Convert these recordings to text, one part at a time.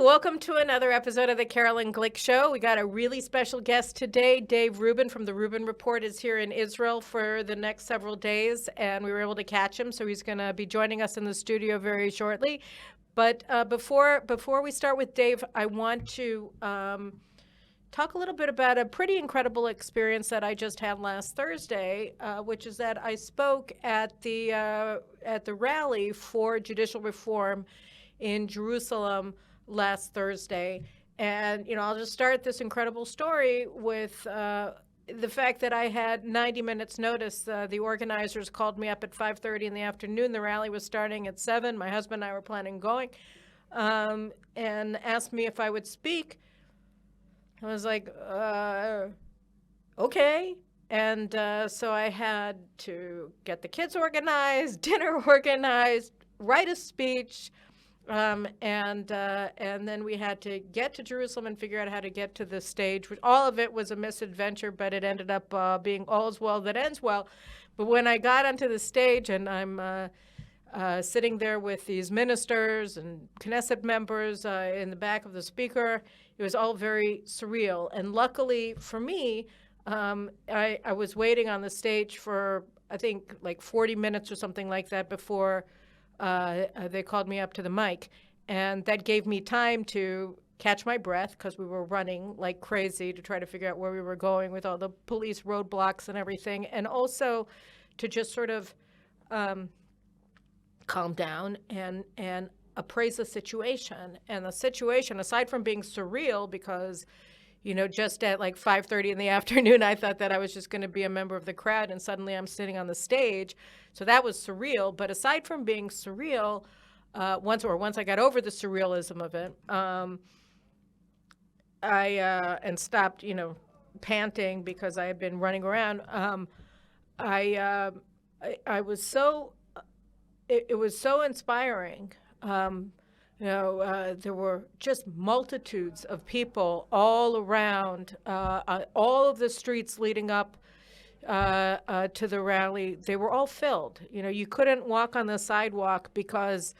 welcome to another episode of the Caroline Glick Show. We got a really special guest today. Dave Rubin from the Rubin Report is here in Israel for the next several days, and we were able to catch him, so he's going to be joining us in the studio very shortly. But before we start with Dave, I want to talk a little bit about a pretty incredible experience that I just had last Thursday, which is that I spoke at the rally for judicial reform in Jerusalem last Thursday. And, I'll just start this incredible story with the fact that I had 90 minutes notice. The organizers called me up at 5:30 in the afternoon. The rally was starting at 7. My husband and I were planning on going, and asked me if I would speak. I was like, okay. And so I had to get the kids organized, dinner organized, write a speech, and then we had to get to Jerusalem and figure out how to get to the stage. All of it was a misadventure, but it ended up being all's well that ends well. But when I got onto the stage and I'm sitting there with these ministers and Knesset members in the back of the speaker, it was all very surreal. And luckily for me, I was waiting on the stage for, I think, like 40 minutes or something like that before they called me up to the mic. And that gave me time to catch my breath because we were running like crazy to try to figure out where we were going with all the police roadblocks and everything. And also to just sort of calm down and appraise the situation. And the situation, aside from being surreal, because, just at like 5:30 in the afternoon, I thought that I was just going to be a member of the crowd, and suddenly I'm sitting on the stage. So that was surreal. But aside from being surreal, once I got over the surrealism of it, and stopped, panting because I had been running around. I was so. It was so inspiring. There were just multitudes of people all around, all of the streets leading up to the rally. They were all filled. You couldn't walk on the sidewalk because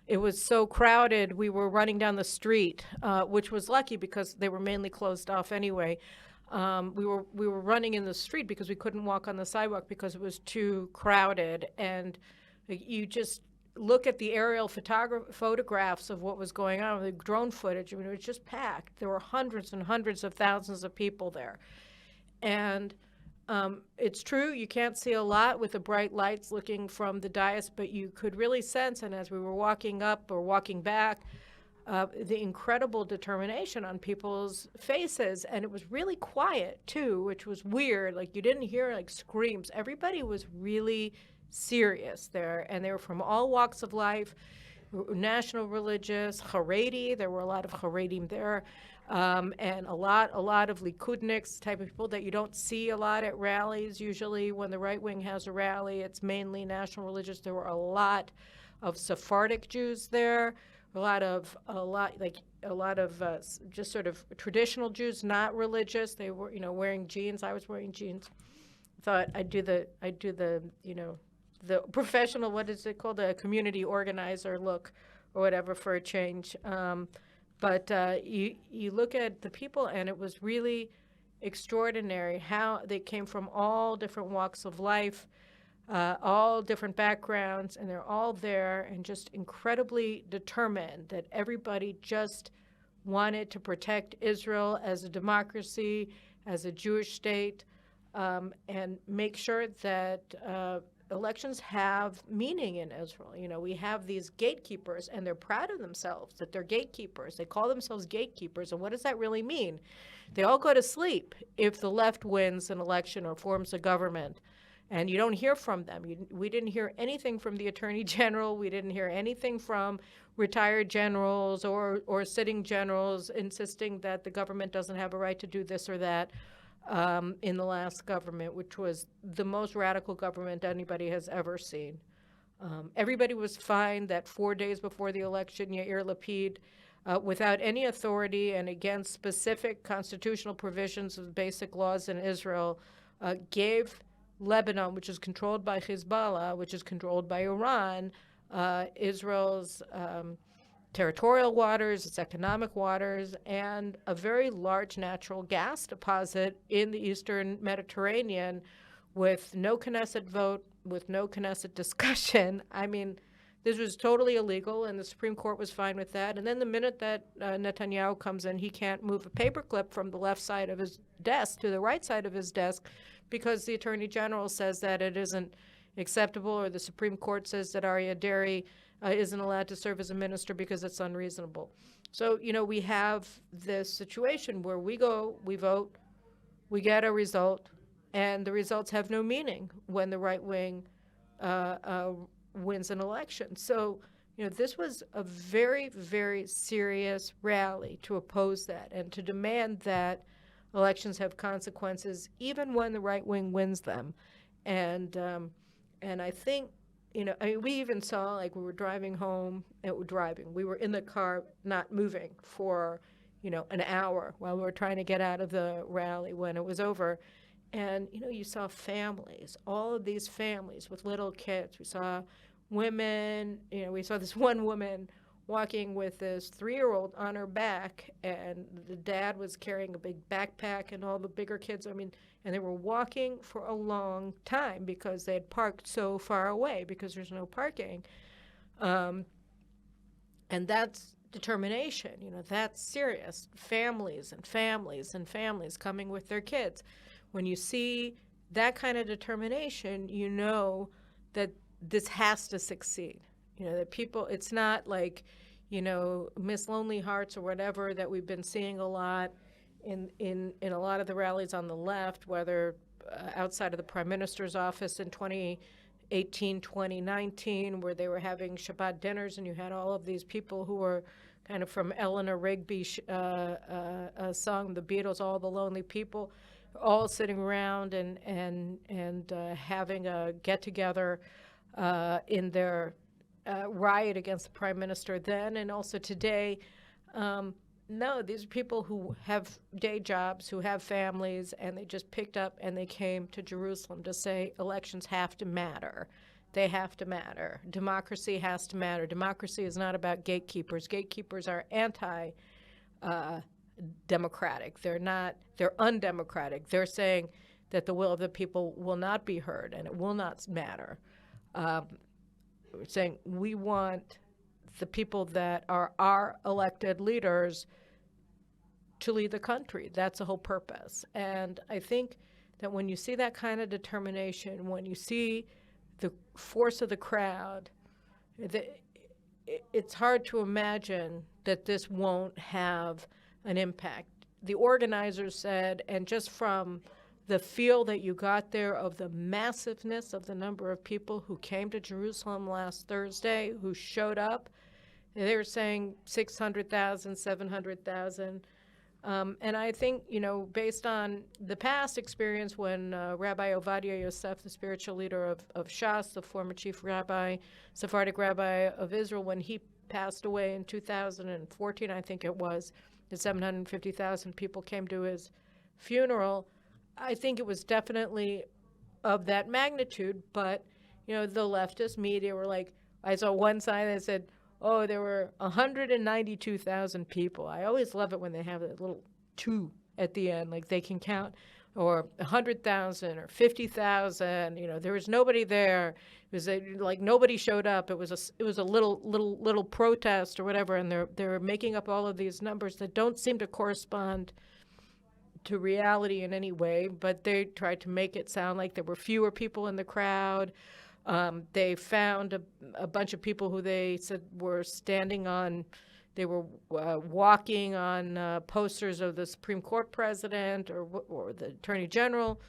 it was so crowded. We were running down the street, which was lucky because they were mainly closed off anyway. We were running in the street because we couldn't walk on the sidewalk because it was too crowded. And you just look at the aerial photographs of what was going on, the drone footage. It was just packed. There were hundreds and hundreds of thousands of people there. And it's true, you can't see a lot with the bright lights looking from the dais, but you could really sense, and as we were walking up or walking back, the incredible determination on people's faces. And it was really quiet, too, which was weird. Like, you didn't hear, like, screams. Everybody was really serious there, and they were from all walks of life, national, religious, Haredi. There were a lot of Haredim there, and a lot of Likudniks, type of people that you don't see a lot at rallies. Usually when the right wing has a rally, it's mainly national religious. There were a lot of Sephardic Jews there, a lot of just sort of traditional Jews, not religious. They were, wearing jeans. I was wearing jeans. Thought I'd do the the professional, what is it called, a community organizer look or whatever for a change. But you look at the people, and it was really extraordinary how they came from all different walks of life, all different backgrounds, and they're all there and just incredibly determined that everybody just wanted to protect Israel as a democracy, as a Jewish state, and make sure that elections have meaning in Israel. We have these gatekeepers, and they're proud of themselves that they're gatekeepers. They call themselves gatekeepers, and what does that really mean? They all go to sleep if the left wins an election or forms a government, and you don't hear from them. We didn't hear anything from the Attorney General. We didn't hear anything from retired generals or sitting generals insisting that the government doesn't have a right to do this or that. In the last government, which was the most radical government anybody has ever seen. Everybody was fine that 4 days before the election, Yair Lapid, without any authority and against specific constitutional provisions of basic laws in Israel, gave Lebanon, which is controlled by Hezbollah, which is controlled by Iran, Israel's territorial waters, its economic waters, and a very large natural gas deposit in the Eastern Mediterranean with no Knesset vote, with no Knesset discussion. I mean, this was totally illegal, and the Supreme Court was fine with that. And then the minute that Netanyahu comes in, he can't move a paperclip from the left side of his desk to the right side of his desk because the Attorney General says that it isn't acceptable, or the Supreme Court says that Aryeh Deri isn't allowed to serve as a minister because it's unreasonable. So, we have this situation where we go, we vote, we get a result, and the results have no meaning when the right wing wins an election. So, this was a very, very serious rally to oppose that and to demand that elections have consequences even when the right wing wins them. And I think, we even saw, like, we were driving home, we were in the car not moving for, an hour while we were trying to get out of the rally when it was over. And, you saw families, all of these families with little kids. We saw women, we saw this one woman walking with this 3-year-old on her back, and the dad was carrying a big backpack, and all the bigger kids, and they were walking for a long time because they had parked so far away because there's no parking. And that's determination, that's serious. Families and families and families coming with their kids. When you see that kind of determination, you know that this has to succeed. That people, it's not like, Miss Lonely Hearts or whatever that we've been seeing a lot in a lot of the rallies on the left, whether outside of the Prime Minister's office in 2018, 2019, where they were having Shabbat dinners, and you had all of these people who were kind of from Eleanor Rigby's song, The Beatles, All the Lonely People, all sitting around and having a get-together in their riot against the prime minister then and also today. No, these are people who have day jobs, who have families, and they just picked up and they came to Jerusalem to say elections have to matter. They have to matter. Democracy has to matter. Democracy is not about gatekeepers. Gatekeepers are anti-democratic. They're undemocratic. They're saying that the will of the people will not be heard and it will not matter. We're saying we want the people that are our elected leaders to lead the country. That's the whole purpose. And I think that when you see that kind of determination, when you see the force of the crowd, it's hard to imagine that this won't have an impact. The organizers said, and just from the feel that you got there of the massiveness of the number of people who came to Jerusalem last Thursday, who showed up, they were saying 600,000, 700,000. And I think, based on the past experience when Rabbi Ovadia Yosef, the spiritual leader of Shas, the former chief rabbi, Sephardic rabbi of Israel, when he passed away in 2014, I think it was, that 750,000 people came to his funeral. I think it was definitely of that magnitude, but, the leftist media were like, I saw one sign that said, oh, there were 192,000 people. I always love it when they have that little 2 at the end, like they can count, or 100,000 or 50,000. There was nobody there. It was like nobody showed up. It was a little protest or whatever, and they're making up all of these numbers that don't seem to correspond to reality in any way, but they tried to make it sound like there were fewer people in the crowd. They found a bunch of people who they said were they were walking on posters of the Supreme Court president or the Attorney General.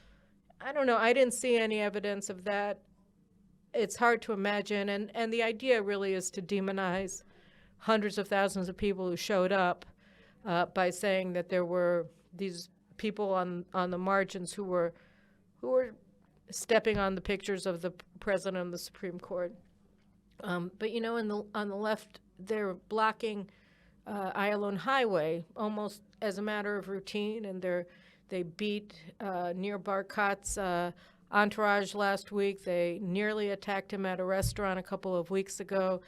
I don't know. I didn't see any evidence of that. It's hard to imagine. And the idea really is to demonize hundreds of thousands of people who showed up by saying that there were these people on the margins who were stepping on the pictures of the president of the Supreme Court. But on the left, they're blocking Ayalon Highway almost as a matter of routine, and they beat Nir Barkat's entourage last week. They nearly attacked him at a restaurant a couple of weeks ago.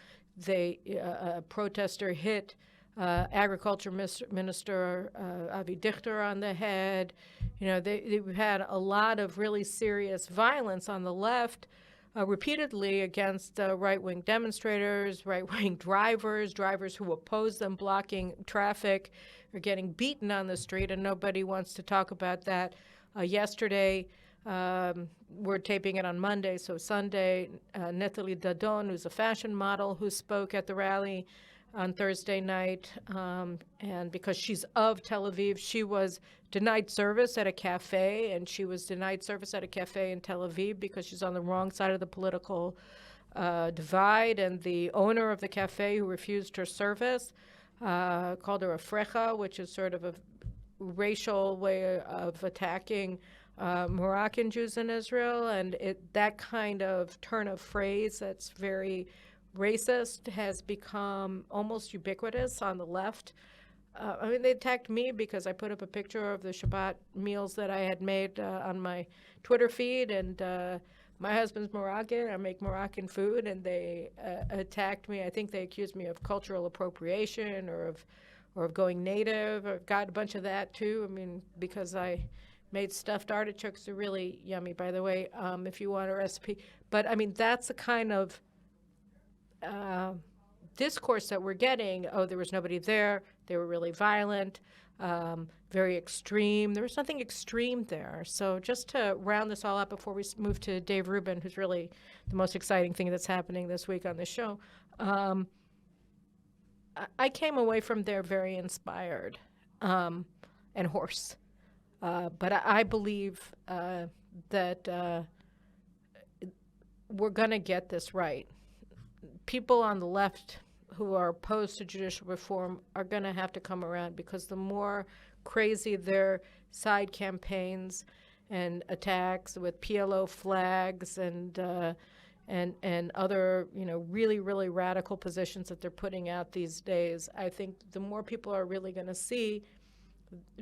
a protester hit Agriculture Minister Avi Dichter on the head. They've had a lot of really serious violence on the left, repeatedly against right-wing demonstrators, right-wing drivers who oppose them, blocking traffic, or getting beaten on the street, and nobody wants to talk about that. Yesterday, we're taping it on Monday, so Sunday, Nathalie Dadon, who's a fashion model, who spoke at the rally on Thursday night, and because she's of Tel Aviv, she was denied service at a cafe, and she was denied service at a cafe in Tel Aviv because she's on the wrong side of the political divide, and the owner of the cafe, who refused her service, called her a frecha, which is sort of a racial way of attacking Moroccan Jews in Israel, and that kind of turn of phrase that's very racist has become almost ubiquitous on the left. They attacked me because I put up a picture of the Shabbat meals that I had made on my Twitter feed, and my husband's Moroccan. I make Moroccan food, and they attacked me. I think they accused me of cultural appropriation or of going native. I've got a bunch of that too. Because I made stuffed artichokes. They're really yummy, by the way, if you want a recipe. But that's the kind of discourse that we're getting. Oh, there was nobody there. They were really violent, very extreme. There was nothing extreme there. So just to round this all up before we move to Dave Rubin, who's really the most exciting thing that's happening this week on the show, I came away from there very inspired and hoarse. But I believe that we're going to get this right. People on the left who are opposed to judicial reform are going to have to come around, because the more crazy their side campaigns and attacks with PLO flags and other, really, really radical positions that they're putting out these days, I think the more people are really going to see,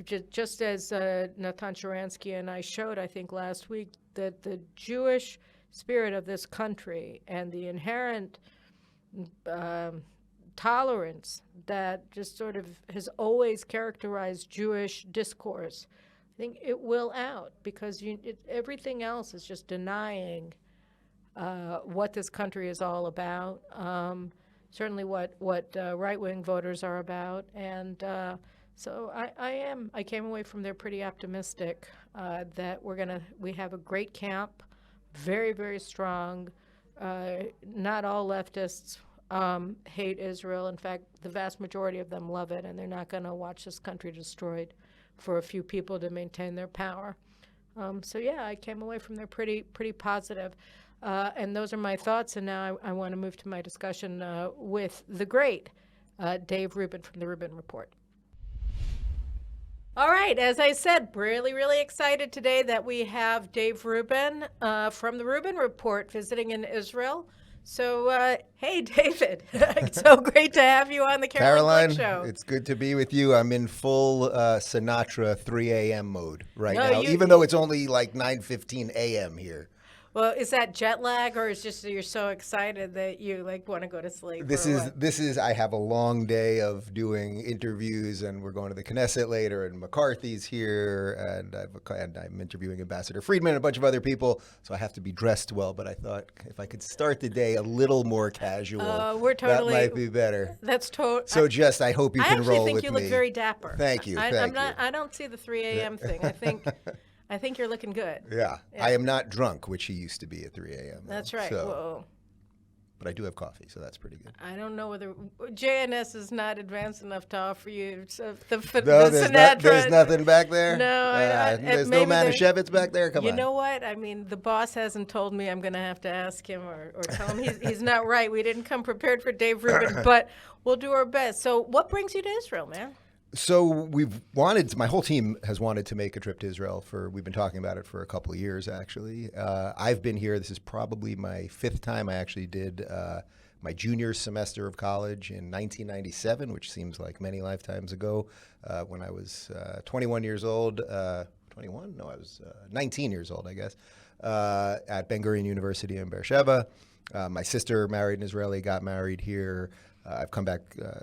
just as Natan Sharansky and I showed, I think, last week, that the Jewish spirit of this country and the inherent tolerance that just sort of has always characterized Jewish discourse, I think it will out, because everything else is just denying what this country is all about, certainly what right-wing voters are about. And so I came away from there pretty optimistic that we have a great camp, very, very strong. Not all leftists hate Israel. In fact, the vast majority of them love it, and they're not going to watch this country destroyed for a few people to maintain their power. I came away from there pretty positive. And those are my thoughts. And now I want to move to my discussion with the great Dave Rubin from the Rubin Report. All right, as I said, really, really excited today that we have Dave Rubin from the Rubin Report visiting in Israel. So, hey, David, it's so great to have you on the Caroline Glick Show. It's good to be with you. I'm in full Sinatra 3 a.m. mode now, even though it's only like 9:15 a.m. here. Well, is that jet lag, or is just you're so excited that you want to go to sleep? This is. I have a long day of doing interviews, and we're going to the Knesset later, and McCarthy's here, and I'm interviewing Ambassador Friedman and a bunch of other people, so I have to be dressed well. But I thought if I could start the day a little more casual, that might be better. That's totally. So I hope you can roll with me. I actually think you look very dapper. Thank you. I don't see the 3 a.m. thing. I think you're looking good. Yeah. I am not drunk, which he used to be at 3 a.m. That's right. So, whoa. But I do have coffee, so that's pretty good. I don't know whether JNS is not advanced enough to offer you the Sinatra. There's nothing back there? No. There's no Manischewitz back there? Come on. You know what? The boss hasn't told me. I'm going to have to ask him or tell him he's not right. We didn't come prepared for Dave Rubin, but we'll do our best. So what brings you to Israel, man? So my whole team has wanted to make a trip to Israel we've been talking about it for a couple of years, actually. I've been here. This is probably my fifth time. I actually did my junior semester of college in 1997, which seems like many lifetimes ago, when I was 21 years old. 21? No, I was 19 years old, I guess, at Ben Gurion University in Beersheba. My sister married an Israeli, got married here. I've come back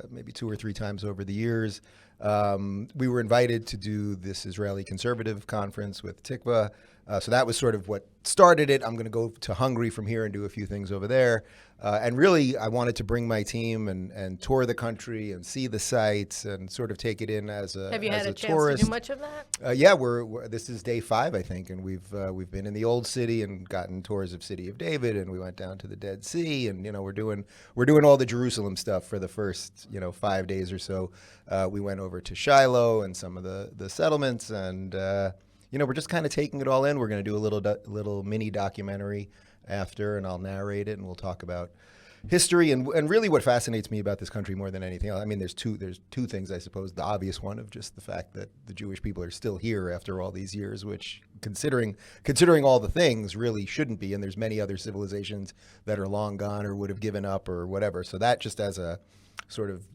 maybe 2 or 3 times over the years. We were invited to do this Israeli conservative conference with Tikva. So that was sort of what started it. I'm going to go to Hungary from here and do a few things over there. And really, I wanted to bring my team and tour the country and see the sites and sort of take it in as a Have you had a chance tourist. to do much of that? Yeah, this is day 5, I think, and we've been in the old city and gotten tours of City of David, and we went down to the Dead Sea, and we're doing all the Jerusalem stuff for the first 5 days or so. We went over to Shiloh and some of the settlements, and we're just kind of taking it all in. We're going to do a little mini documentary after, and I'll narrate it, and we'll talk about history and really what fascinates me about this country more than anything else. I mean, there's two things, I suppose. The obvious one of just the fact that the Jewish people are still here after all these years, which considering all the things really shouldn't be. And there's many other civilizations that are long gone or would have given up or whatever. So that just as a sort of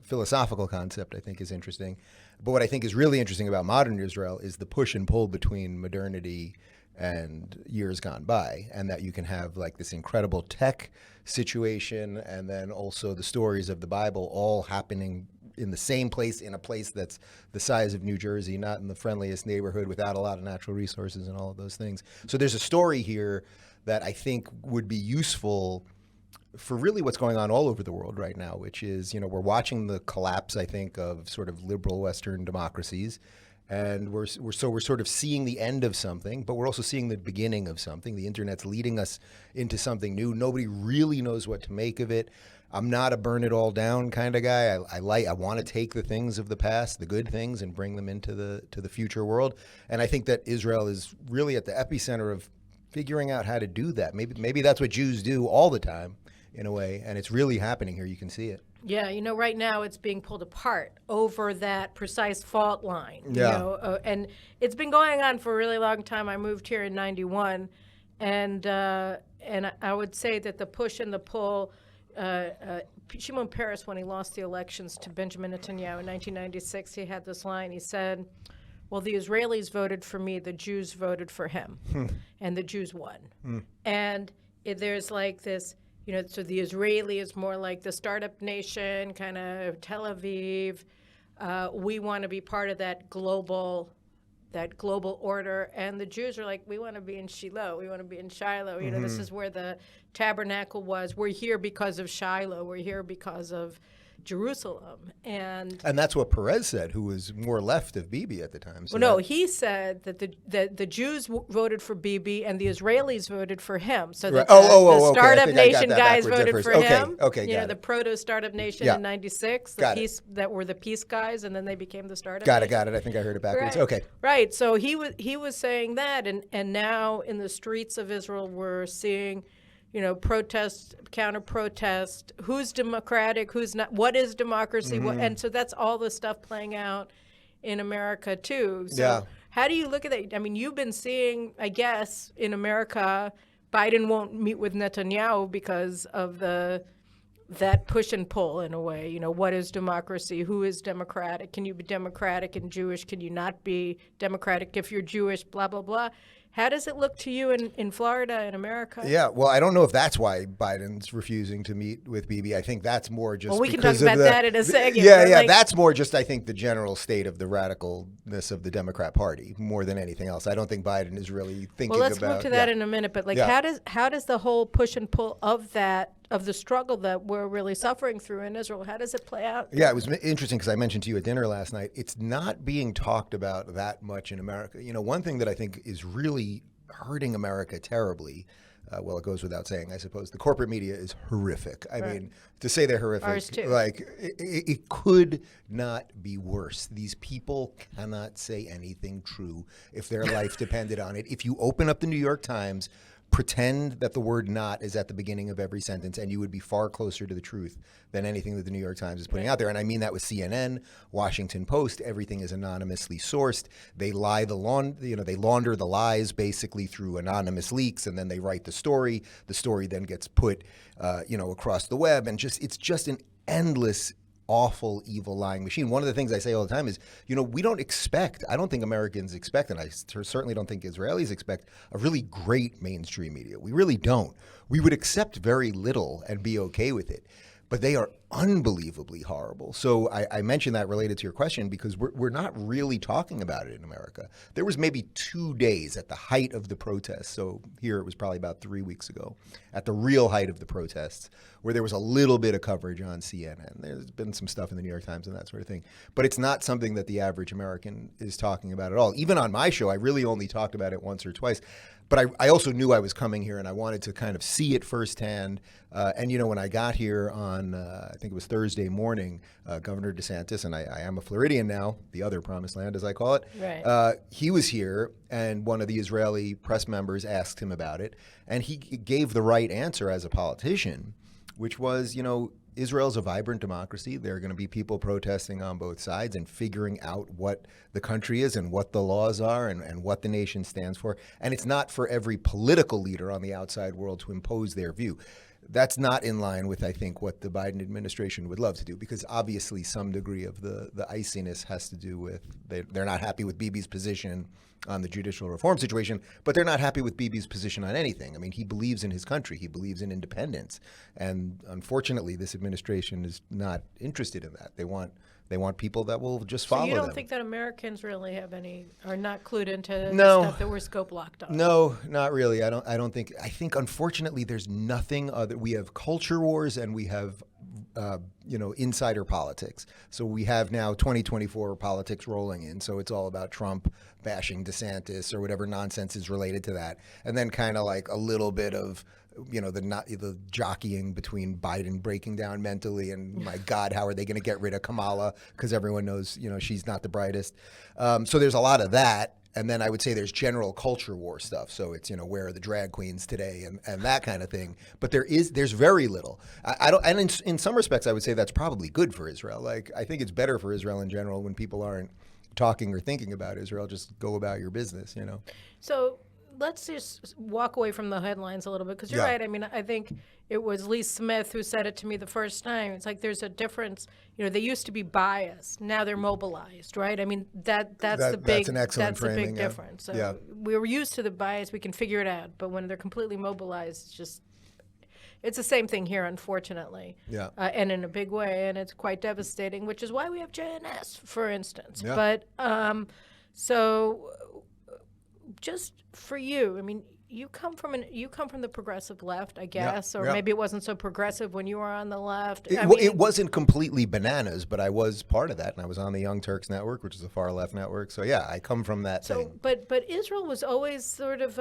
philosophical concept, I think is interesting. But what I think is really interesting about modern Israel is the push and pull between modernity and years gone by, and that you can have like this incredible tech situation and then also the stories of the Bible all happening in the same place, in a place that's the size of New Jersey, not in the friendliest neighborhood without a lot of natural resources and all of those things. So there's a story here that I think would be useful for really what's going on all over the world right now, which is, we're watching the collapse, I think, of sort of liberal Western democracies. And we're sort of seeing the end of something, but we're also seeing the beginning of something. The internet's leading us into something new. Nobody really knows what to make of it. I'm not a burn it all down kind of guy. I want to take the things of the past, the good things, and bring them into the future world. And I think that Israel is really at the epicenter of figuring out how to do that. Maybe that's what Jews do all the time, in a way, and it's really happening here. You can see it. Yeah, right now it's being pulled apart over that precise fault line. Yeah. And it's been going on for a really long time. I moved here in '91, and I would say that the push and the pull. Shimon Peres, when he lost the elections to Benjamin Netanyahu in 1996, he had this line. He said, "Well, the Israelis voted for me, the Jews voted for him, and the Jews won." And there's like this. So the Israeli is more like the startup nation, kind of Tel Aviv. We want to be part of that global order. And the Jews are like, we want to be in Shiloh. We want to be in Shiloh. This is where the tabernacle was. We're here because of Shiloh. We're here because of Jerusalem. And that's what Perez said, who was more left of Bibi at the time. So no, he said that the Jews voted for Bibi and the Israelis voted for him. So that the Startup Nation guys voted for him. Okay, the proto-Startup Nation in '96, that were the peace guys, and then they became the Startup Nation. Got it. I think I heard it backwards. Right. Okay. Right. So he was saying that, and now in the streets of Israel we're seeing protest, counter-protest, who's democratic, who's not, what is democracy, and so that's all the stuff playing out in America, too. So how do you look at that? I mean, you've been seeing, I guess, in America, Biden won't meet with Netanyahu because of that push and pull, in a way. What is democracy? Who is democratic? Can you be democratic and Jewish? Can you not be democratic if you're Jewish? Blah, blah, blah. How does it look to you in Florida, in America? Yeah, well, I don't know if that's why Biden's refusing to meet with Bibi. I think that's more just we can talk about that in a second. Yeah, that's more just, I think, the general state of the radicalness of the Democrat Party more than anything else. I don't think Biden is really thinking about... Well, let's move to that in a minute, but how does the whole push and pull of the struggle that we're really suffering through in Israel, how does it play out? Yeah, it was interesting because I mentioned to you at dinner last night, it's not being talked about that much in America. One thing that I think is really hurting America terribly, well, it goes without saying, I suppose, the corporate media is horrific. I mean, to say they're horrific, ours too. Like, it could not be worse. These people cannot say anything true if their life depended on it. If you open up the New York Times, pretend that the word "not" is at the beginning of every sentence, and you would be far closer to the truth than anything that the New York Times is putting out there. And I mean that with CNN, Washington Post. Everything is anonymously sourced. They they launder the lies basically through anonymous leaks, and then they write the story. The story then gets put, across the web, and it's just an endless awful, evil, lying machine. One of the things I say all the time is, we don't expect, I don't think Americans expect, and I certainly don't think Israelis expect, a really great mainstream media. We really don't. We would accept very little and be okay with it. But they are unbelievably horrible. So I mentioned that related to your question because we're not really talking about it in America. There was maybe 2 days at the height of the protests. So here it was probably about 3 weeks ago, at the real height of the protests, where there was a little bit of coverage on CNN. There's been some stuff in the New York Times and that sort of thing. But it's not something that the average American is talking about at all. Even on my show, I really only talked about it once or twice. But I also knew I was coming here and I wanted to kind of see it firsthand. And, when I got here on, I think it was Thursday morning, Governor DeSantis, and I am a Floridian now, the other promised land as I call it, right. He was here and one of the Israeli press members asked him about it. And he gave the right answer as a politician, which was, Israel's a vibrant democracy. There are going to be people protesting on both sides and figuring out what the country is and what the laws are and what the nation stands for. And it's not for every political leader on the outside world to impose their view. That's not in line with, I think, what the Biden administration would love to do, because obviously some degree of the iciness has to do with they're not happy with Bibi's position on the judicial reform situation, but they're not happy with Bibi's position on anything. I mean, he believes in his country. He believes in independence. And unfortunately, this administration is not interested in that. They want people that will just follow them. So you don't think that Americans really are not clued into the stuff that we're scope locked on? No, not really. I think unfortunately there's nothing other. We have culture wars and we have insider politics. So we have now 2024 politics rolling in. So it's all about Trump bashing DeSantis or whatever nonsense is related to that. And then kind of like a little bit of, the jockeying between Biden breaking down mentally and my God, how are they going to get rid of Kamala? Because everyone knows, she's not the brightest. So there's a lot of that. And then I would say there's general culture war stuff. So it's, where are the drag queens today and that kind of thing. But there's very little. I don't, and in some respects, I would say that's probably good for Israel. Like, I think it's better for Israel in general when people aren't talking or thinking about Israel. Just go about your business, So let's just walk away from the headlines a little bit, because you're right. I mean, I think it was Lee Smith who said it to me the first time. It's like there's a difference. They used to be biased. Now they're mobilized, right? I mean, that's the big, that's an excellent framing, the big difference. So we were used to the bias. We can figure it out. But when they're completely mobilized, it's the same thing here, unfortunately. Yeah. And in a big way. And it's quite devastating, which is why we have JNS, for instance. Yeah. But so just for you, I mean, you come from the progressive left, I guess, or maybe it wasn't so progressive when you were on the left. It wasn't completely bananas, but I was part of that, and I was on the Young Turks Network, which is a far left network. So yeah, I come from that thing. But Israel was always sort of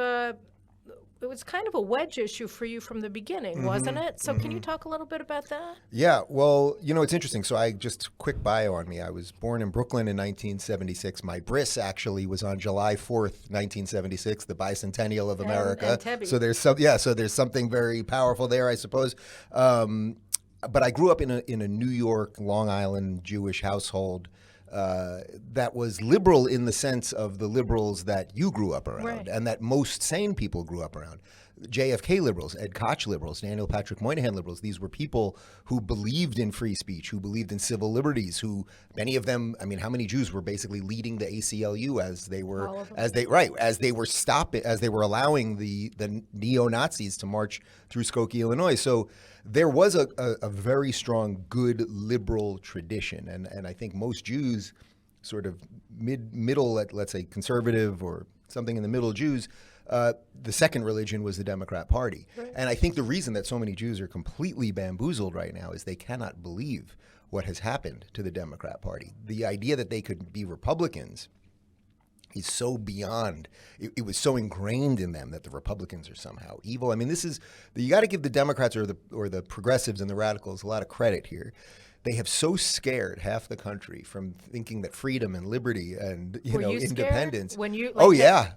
it was kind of a wedge issue for you from the beginning, wasn't it? So can you talk a little bit about that? Yeah, well, it's interesting. So just quick bio on me. I was born in Brooklyn in 1976. My bris actually was on July 4th, 1976, the bicentennial of America. And so there's something very powerful there, I suppose. But I grew up in a New York, Long Island Jewish household that was liberal in the sense of the liberals that you grew up around and that most sane people grew up around. JFK liberals, Ed Koch liberals, Daniel Patrick Moynihan liberals. These were people who believed in free speech, who believed in civil liberties, who many of them, I mean, how many Jews were basically leading the ACLU as they were allowing the neo-Nazis to march through Skokie, Illinois. So there was a very strong, good liberal tradition. And I think most Jews, sort of middle, let's say conservative or something in the middle Jews, the second religion was the Democrat Party. Right. And I think the reason that so many Jews are completely bamboozled right now is they cannot believe what has happened to the Democrat Party. The idea that they could be Republicans is so beyond, it was so ingrained in them that the Republicans are somehow evil. I mean, you got to give the Democrats or the progressives and the radicals a lot of credit here. They have so scared half the country from thinking that freedom and liberty and independence. When you oh yeah,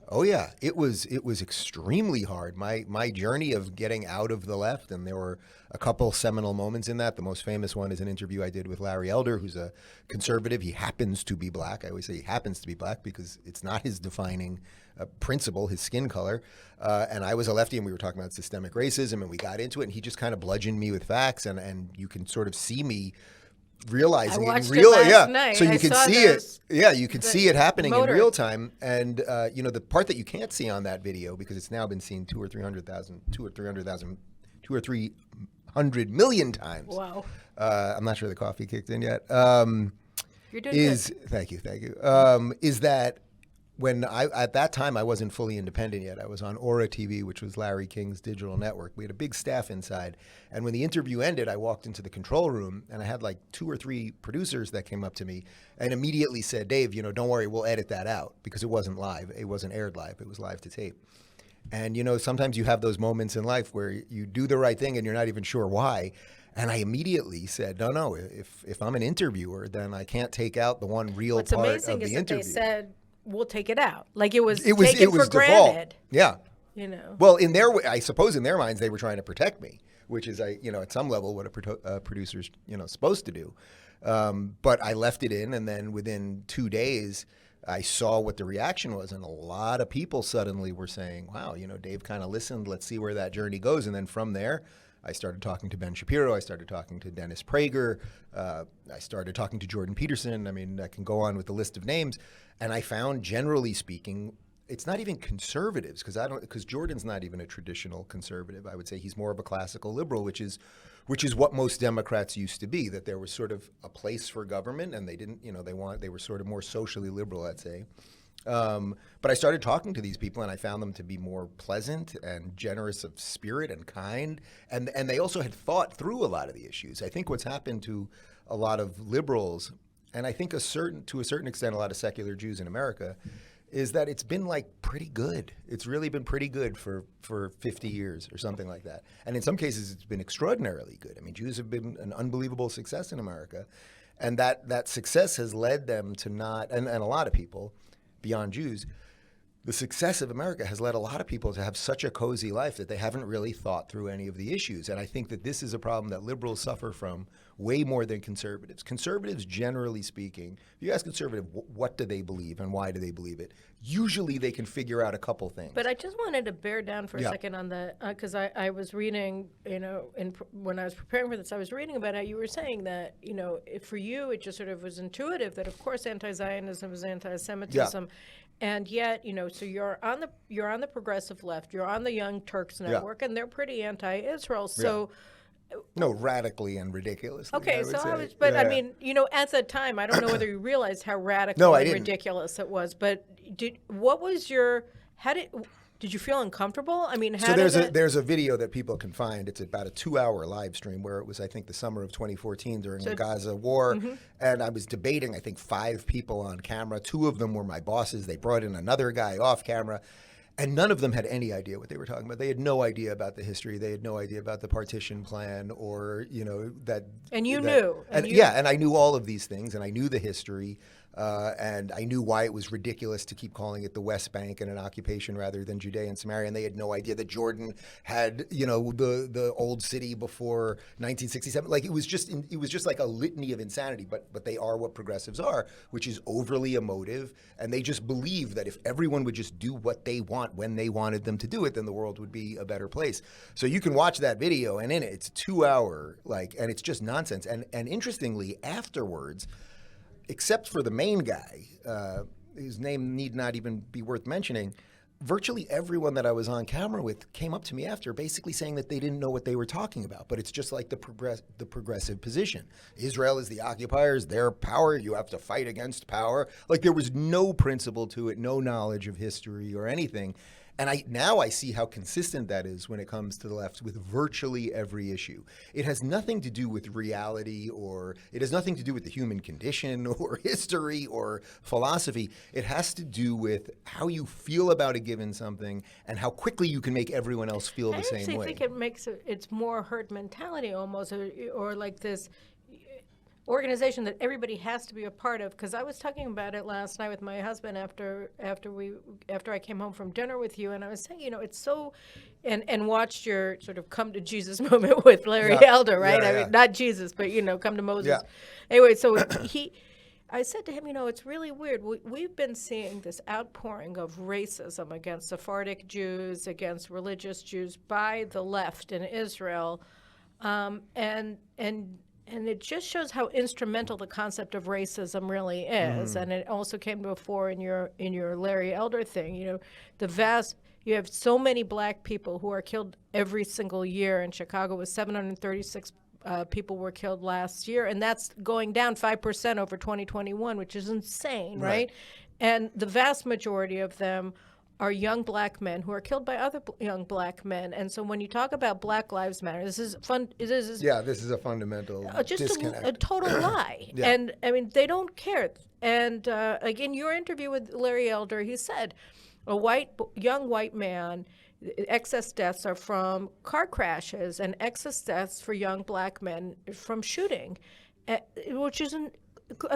it was extremely hard. My journey of getting out of the left, and there were a couple seminal moments in that. The most famous one is an interview I did with Larry Elder, who's a conservative. He happens to be black. I always say he happens to be black because it's not his defining principle, his skin color. And I was a lefty, and we were talking about systemic racism, and we got into it, and he just kind of bludgeoned me with facts, and you can sort of see me realizing I it in watched real, it last yeah. night. So you I can saw see it, those- yeah. You can see it happening in motor. real time, and you know the part that you can't see on that video because it's now been seen 300 million times. Wow. I'm not sure the coffee kicked in yet. You're doing Thank you. Is that when at that time I wasn't fully independent yet. I was on Aura TV, which was Larry King's digital network. We had a big staff inside, and when the interview ended, I walked into the control room, and I had like 2 or 3 producers that came up to me and immediately said, "Dave, you know, don't worry, we'll edit that out because it wasn't live. It wasn't aired live. It was live to tape." And you know, sometimes you have those moments in life where you do the right thing and you're not even sure why. And I immediately said, no, if I'm an interviewer, then I can't take out the one real What's part amazing of the is that interview. they said, we'll take it out. Like it was it taken was for default. granted. Yeah. You know. Well, in their, I suppose in their minds, they were trying to protect me, which is, you know, at some level what a producer's, you know, supposed to do. But I left it in, and then within 2 days, I saw what the reaction was, and a lot of people suddenly were saying, "Wow, you know, Dave kind of listened. Let's see where that journey goes." And then from there, I started talking to Ben Shapiro. I started talking to Dennis Prager. I started talking to Jordan Peterson. I mean, I can go on with the list of names. And I found, generally speaking, it's not even conservatives because Jordan's not even a traditional conservative. I would say he's more of a classical liberal, which is what most Democrats used to be. That there was sort of a place for government, and they didn't, you know, they were sort of more socially liberal, I'd say. But I started talking to these people, and I found them to be more pleasant and generous of spirit and kind, and they also had thought through a lot of the issues. I think what's happened to a lot of liberals, and I think to a certain extent a lot of secular Jews in America, is that it's been like pretty good. It's really been pretty good for 50 years or something like that. And in some cases it's been extraordinarily good. I mean, Jews have been an unbelievable success in America. And that success has led them to not, and a lot of people beyond Jews, the success of America has led a lot of people to have such a cozy life that they haven't really thought through any of the issues. And I think that this is a problem that liberals suffer from way more than conservatives. Conservatives, generally speaking, if you ask conservative, what do they believe and why do they believe it? Usually they can figure out a couple things. But I just wanted to bear down for a second on the, because I was reading, you know, when I was preparing for this, I was reading about how you were saying that, you know, for you it just sort of was intuitive that of course anti-Zionism is anti-Semitism, and yet, you know, so you're on the progressive left, you're on the Young Turks network, and they're pretty anti-Israel. So. No, radically and ridiculously. Okay, I mean, you know, at that time, I don't know whether you realized how radical and ridiculous it was, but did you feel uncomfortable? I mean, there's a video that people can find. It's about a 2-hour live stream where it was, I think, the summer of 2014 during the Gaza war, and I was debating, I think, 5 people on camera. 2 of them were my bosses. They brought in another guy off camera. And none of them had any idea what they were talking about. They had no idea about the history. They had no idea about the partition plan or, you know, that. And you knew. And I knew all of these things, and I knew the history. And I knew why it was ridiculous to keep calling it the West Bank and an occupation rather than Judea and Samaria. And they had no idea that Jordan had, you know, the old city before 1967. Like it was just like a litany of insanity. But they are what progressives are, which is overly emotive, and they just believe that if everyone would just do what they want when they wanted them to do it, then the world would be a better place. So you can watch that video, and in it, it's 2-hour, and it's just nonsense. And interestingly, afterwards, except for the main guy, whose name need not even be worth mentioning, virtually everyone that I was on camera with came up to me after basically saying that they didn't know what they were talking about. But it's just like the progressive position. Israel is the occupiers, their power, you have to fight against power. Like there was no principle to it, no knowledge of history or anything. And now I see how consistent that is when it comes to the left with virtually every issue. It has nothing to do with reality, or it has nothing to do with the human condition or history or philosophy. It has to do with how you feel about a given something and how quickly you can make everyone else feel the same way. I actually think it's more herd mentality almost, or like this organization that everybody has to be a part of. Because I was talking about it last night with my husband after I came home from dinner with you, and I was saying, you know, it's so, and watched your sort of come to Jesus moment with Larry Elder, right? I mean, not Jesus, but you know, come to Moses. Yeah. Anyway, so I said to him, you know, it's really weird. We've been seeing this outpouring of racism against Sephardic Jews, against religious Jews by the left in Israel, and it just shows how instrumental the concept of racism really is. And it also came to the fore in your Larry Elder thing. You know, you have so many black people who are killed every single year. In Chicago, was 736 people were killed last year, and that's going down 5% over 2021, which is insane, right? And the vast majority of them are young black men who are killed by other young black men. And so when you talk about Black Lives Matter, this is fun. This is a fundamental just disconnect. a total lie. Yeah. And I mean, they don't care. And again, your interview with Larry Elder, he said, young white man, excess deaths are from car crashes, and excess deaths for young black men from shooting, which isn't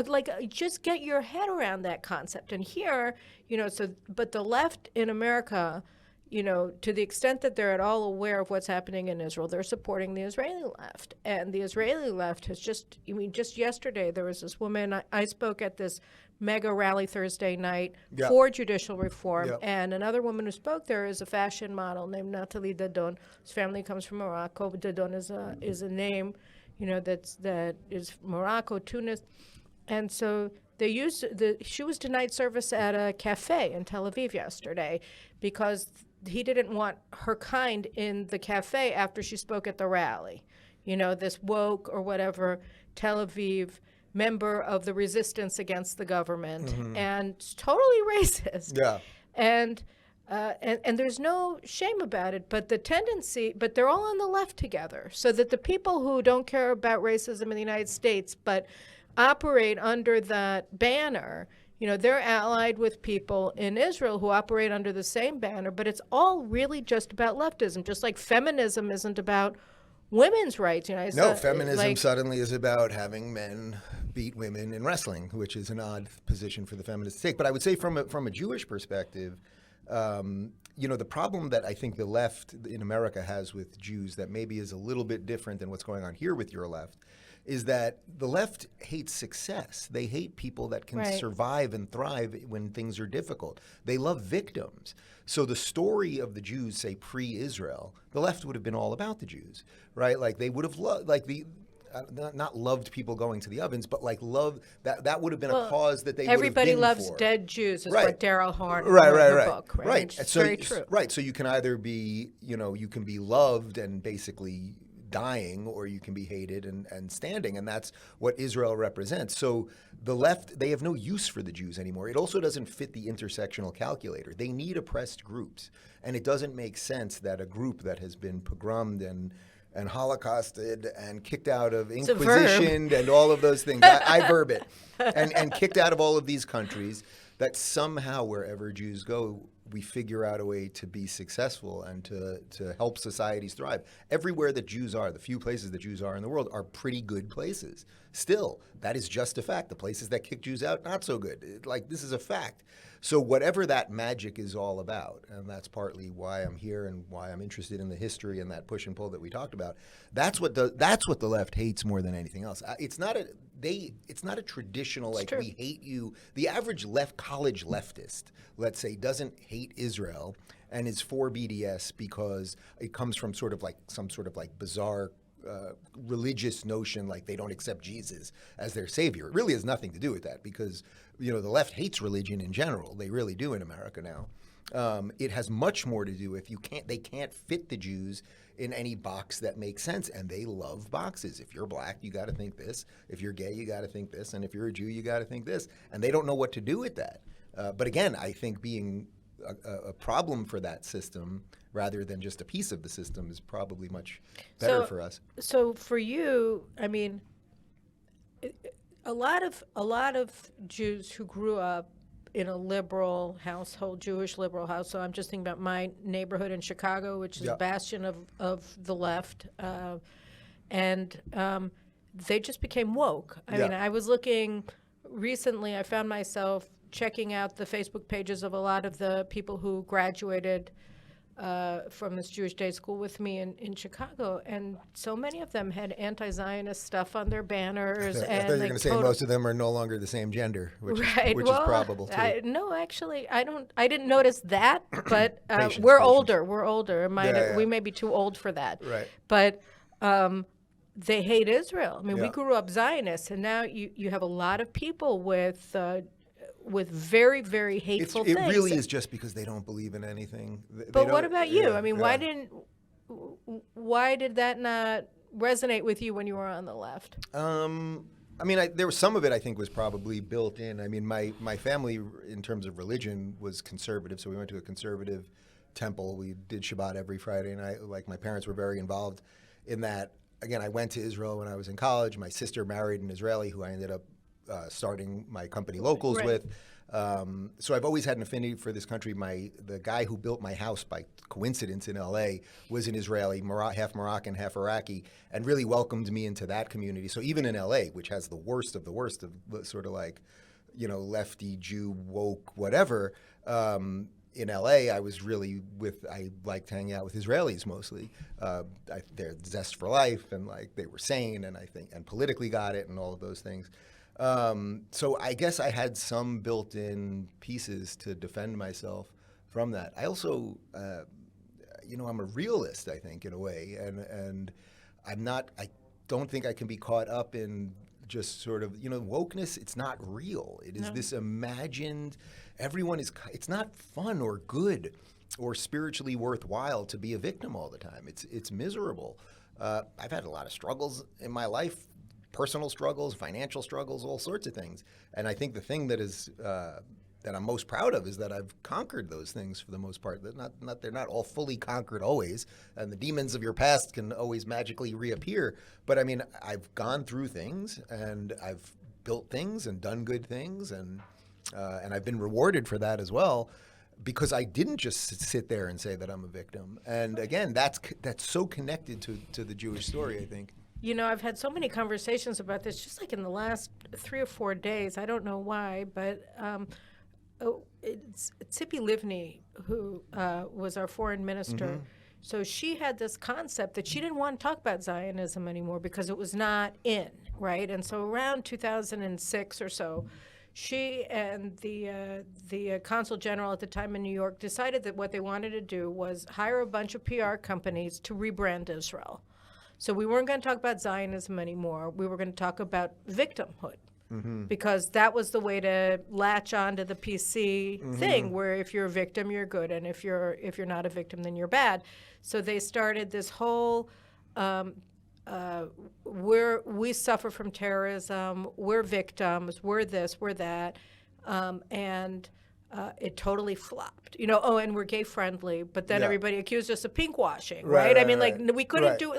like, just get your head around that concept. And here, you know, but the left in America, you know, to the extent that they're at all aware of what's happening in Israel, they're supporting the Israeli left. And the Israeli left has just yesterday there was this woman, I spoke at this mega rally Thursday night for judicial reform, and another woman who spoke there is a fashion model named Nathalie Dadon. His family comes from Morocco. Dadon is a name, you know, that is Morocco, Tunis. And so she was denied service at a cafe in Tel Aviv yesterday because he didn't want her kind in the cafe after she spoke at the rally. You know, this woke or whatever Tel Aviv member of the resistance against the government, and it's totally racist. Yeah. And there's no shame about it, but they're all on the left together, so that the people who don't care about racism in the United States but operate under that banner, you know, they're allied with people in Israel who operate under the same banner, but it's all really just about leftism, just like feminism isn't about women's rights. You know, feminism suddenly is about having men beat women in wrestling, which is an odd position for the feminists to take. But I would say from a Jewish perspective, you know, the problem that I think the left in America has with Jews that maybe is a little bit different than what's going on here with your left is that the left hates success. They hate people that can survive and thrive when things are difficult. They love victims. So the story of the Jews, say pre-Israel, the left would have been all about the Jews, right? Like they would have loved, like not loved people going to the ovens, but like love that would have been a cause that they would have been for. Everybody loves dead Jews is what Daryl Horn wrote in the book, right? It's very true. Right. So you can either be, you know, you can be loved and basically dying, or you can be hated and standing, and that's what Israel represents. So the left, they have no use for the Jews anymore. It also doesn't fit the intersectional calculator. They need oppressed groups, and it doesn't make sense that a group that has been pogromed and holocausted and kicked out of Inquisition and all of those things, I verb it, and kicked out of all of these countries, that somehow wherever Jews go, we figure out a way to be successful and to help societies thrive. Everywhere that Jews are, the few places that Jews are in the world, are pretty good places. Still, that is just a fact. The places that kick Jews out, not so good. Like, this is a fact. So whatever that magic is all about, and that's partly why I'm here and why I'm interested in the history and that push and pull that we talked about, that's what the left hates more than anything else. It's not a traditional, like, we hate you. The average college leftist, let's say, doesn't hate Israel and is for BDS because it comes from some sort of bizarre religious notion, like they don't accept Jesus as their savior. It really has nothing to do with that, because, you know, the left hates religion in general. They really do in America now. It has much more to do with they can't fit the Jews in any box that makes sense, and they love boxes. If you're black, you got to think this. If you're gay, you got to think this. And if you're a Jew, you got to think this. And they don't know what to do with that. But again, I think being a problem for that system rather than just a piece of the system is probably much better for us. So for you, I mean, a lot of Jews who grew up in a liberal household, Jewish liberal household. So I'm just thinking about my neighborhood in Chicago, which is a bastion of the left, and they just became woke. I mean, I was looking recently. I found myself checking out the Facebook pages of a lot of the people who graduated from this Jewish day school with me in Chicago, and so many of them had anti-Zionist stuff on their banners. I thought you were going to say most of them are no longer the same gender, which is probable too. No, actually, I didn't notice that, but we're older. We may be too old for that. Right. But they hate Israel. I mean, we Yeah. grew up Zionists, and now you have a lot of people with very, very hateful It things. really is just because they don't believe in anything. But what about you? Yeah, I mean, yeah. why did that not resonate with you when you were on the left? I mean, there was some of it I think was probably built in. I mean, my family in terms of religion was conservative, so we went to a conservative temple. We did Shabbat every Friday night. Like my parents were very involved in that. Again, I went to Israel when I was in college. My sister married an Israeli who I ended up starting my company Locals Right. with. So I've always had an affinity for this country. The guy who built my house by coincidence in LA was an Israeli, half Moroccan, half Iraqi, and really welcomed me into that community. So even in LA, which has the worst of sort of like, lefty Jew, woke, whatever, in LA, I liked hanging out with Israelis mostly. They're zest for life, and like they were sane, and politically got it, and all of those things. So I guess I had some built-in pieces to defend myself from that. I also, I'm a realist, I think, in a way, and I don't think I can be caught up in just sort of, wokeness. It's not real. It is this imagined, it's not fun or good or spiritually worthwhile to be a victim all the time. It's miserable. I've had a lot of struggles in my life. Personal struggles, financial struggles, all sorts of things. And I think the thing that I'm most proud of is that I've conquered those things for the most part. They're not all fully conquered always, and the demons of your past can always magically reappear. But I mean, I've gone through things, and I've built things and done good things, and I've been rewarded for that as well, because I didn't just sit there and say that I'm a victim. And again, that's so connected to the Jewish story, I think. I've had so many conversations about this, just like in the last 3 or 4 days. I don't know why, but it's Tzipi Livni, who was our foreign minister. Mm-hmm. So she had this concept that she didn't want to talk about Zionism anymore because it was not in, right? And so around 2006 or so, she and the consul general at the time in New York decided that what they wanted to do was hire a bunch of PR companies to rebrand Israel. So we weren't going to talk about Zionism anymore. We were going to talk about victimhood, because that was the way to latch onto the PC thing, where if you're a victim, you're good, and if you're not a victim, then you're bad. So they started this whole we suffer from terrorism, we're victims, we're this, we're that, and it totally flopped. And we're gay friendly, but then everybody accused us of pink washing, right? I mean, we couldn't do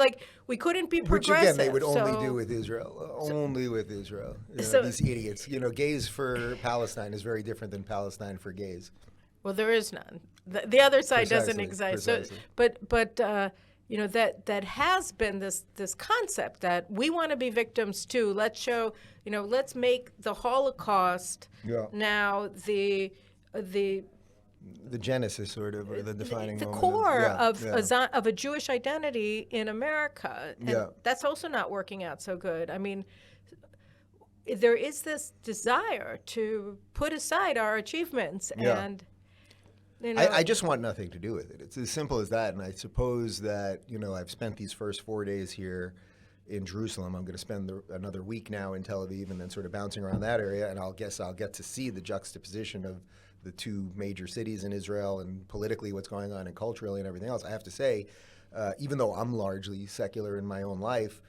we couldn't be progressive. Which again, they would only do with Israel, only with Israel. These idiots. Gays for Palestine is very different than Palestine for gays. Well, there is none. The other side doesn't exist. Precisely. So, but that has been this concept that we want to be victims too. Let's show, let's make the Holocaust now the genesis, sort of, or the defining the moment core of a Jewish identity in America. And that's also not working out so good. I mean, there is this desire to put aside our achievements and. I just want nothing to do with it. It's as simple as that. And I suppose that, I've spent these first 4 days here in Jerusalem. I'm going to spend another week now in Tel Aviv, and then sort of bouncing around that area. And I'll get to see the juxtaposition of the two major cities in Israel, and politically what's going on, and culturally and everything else. I have to say, even though I'm largely secular in my own life,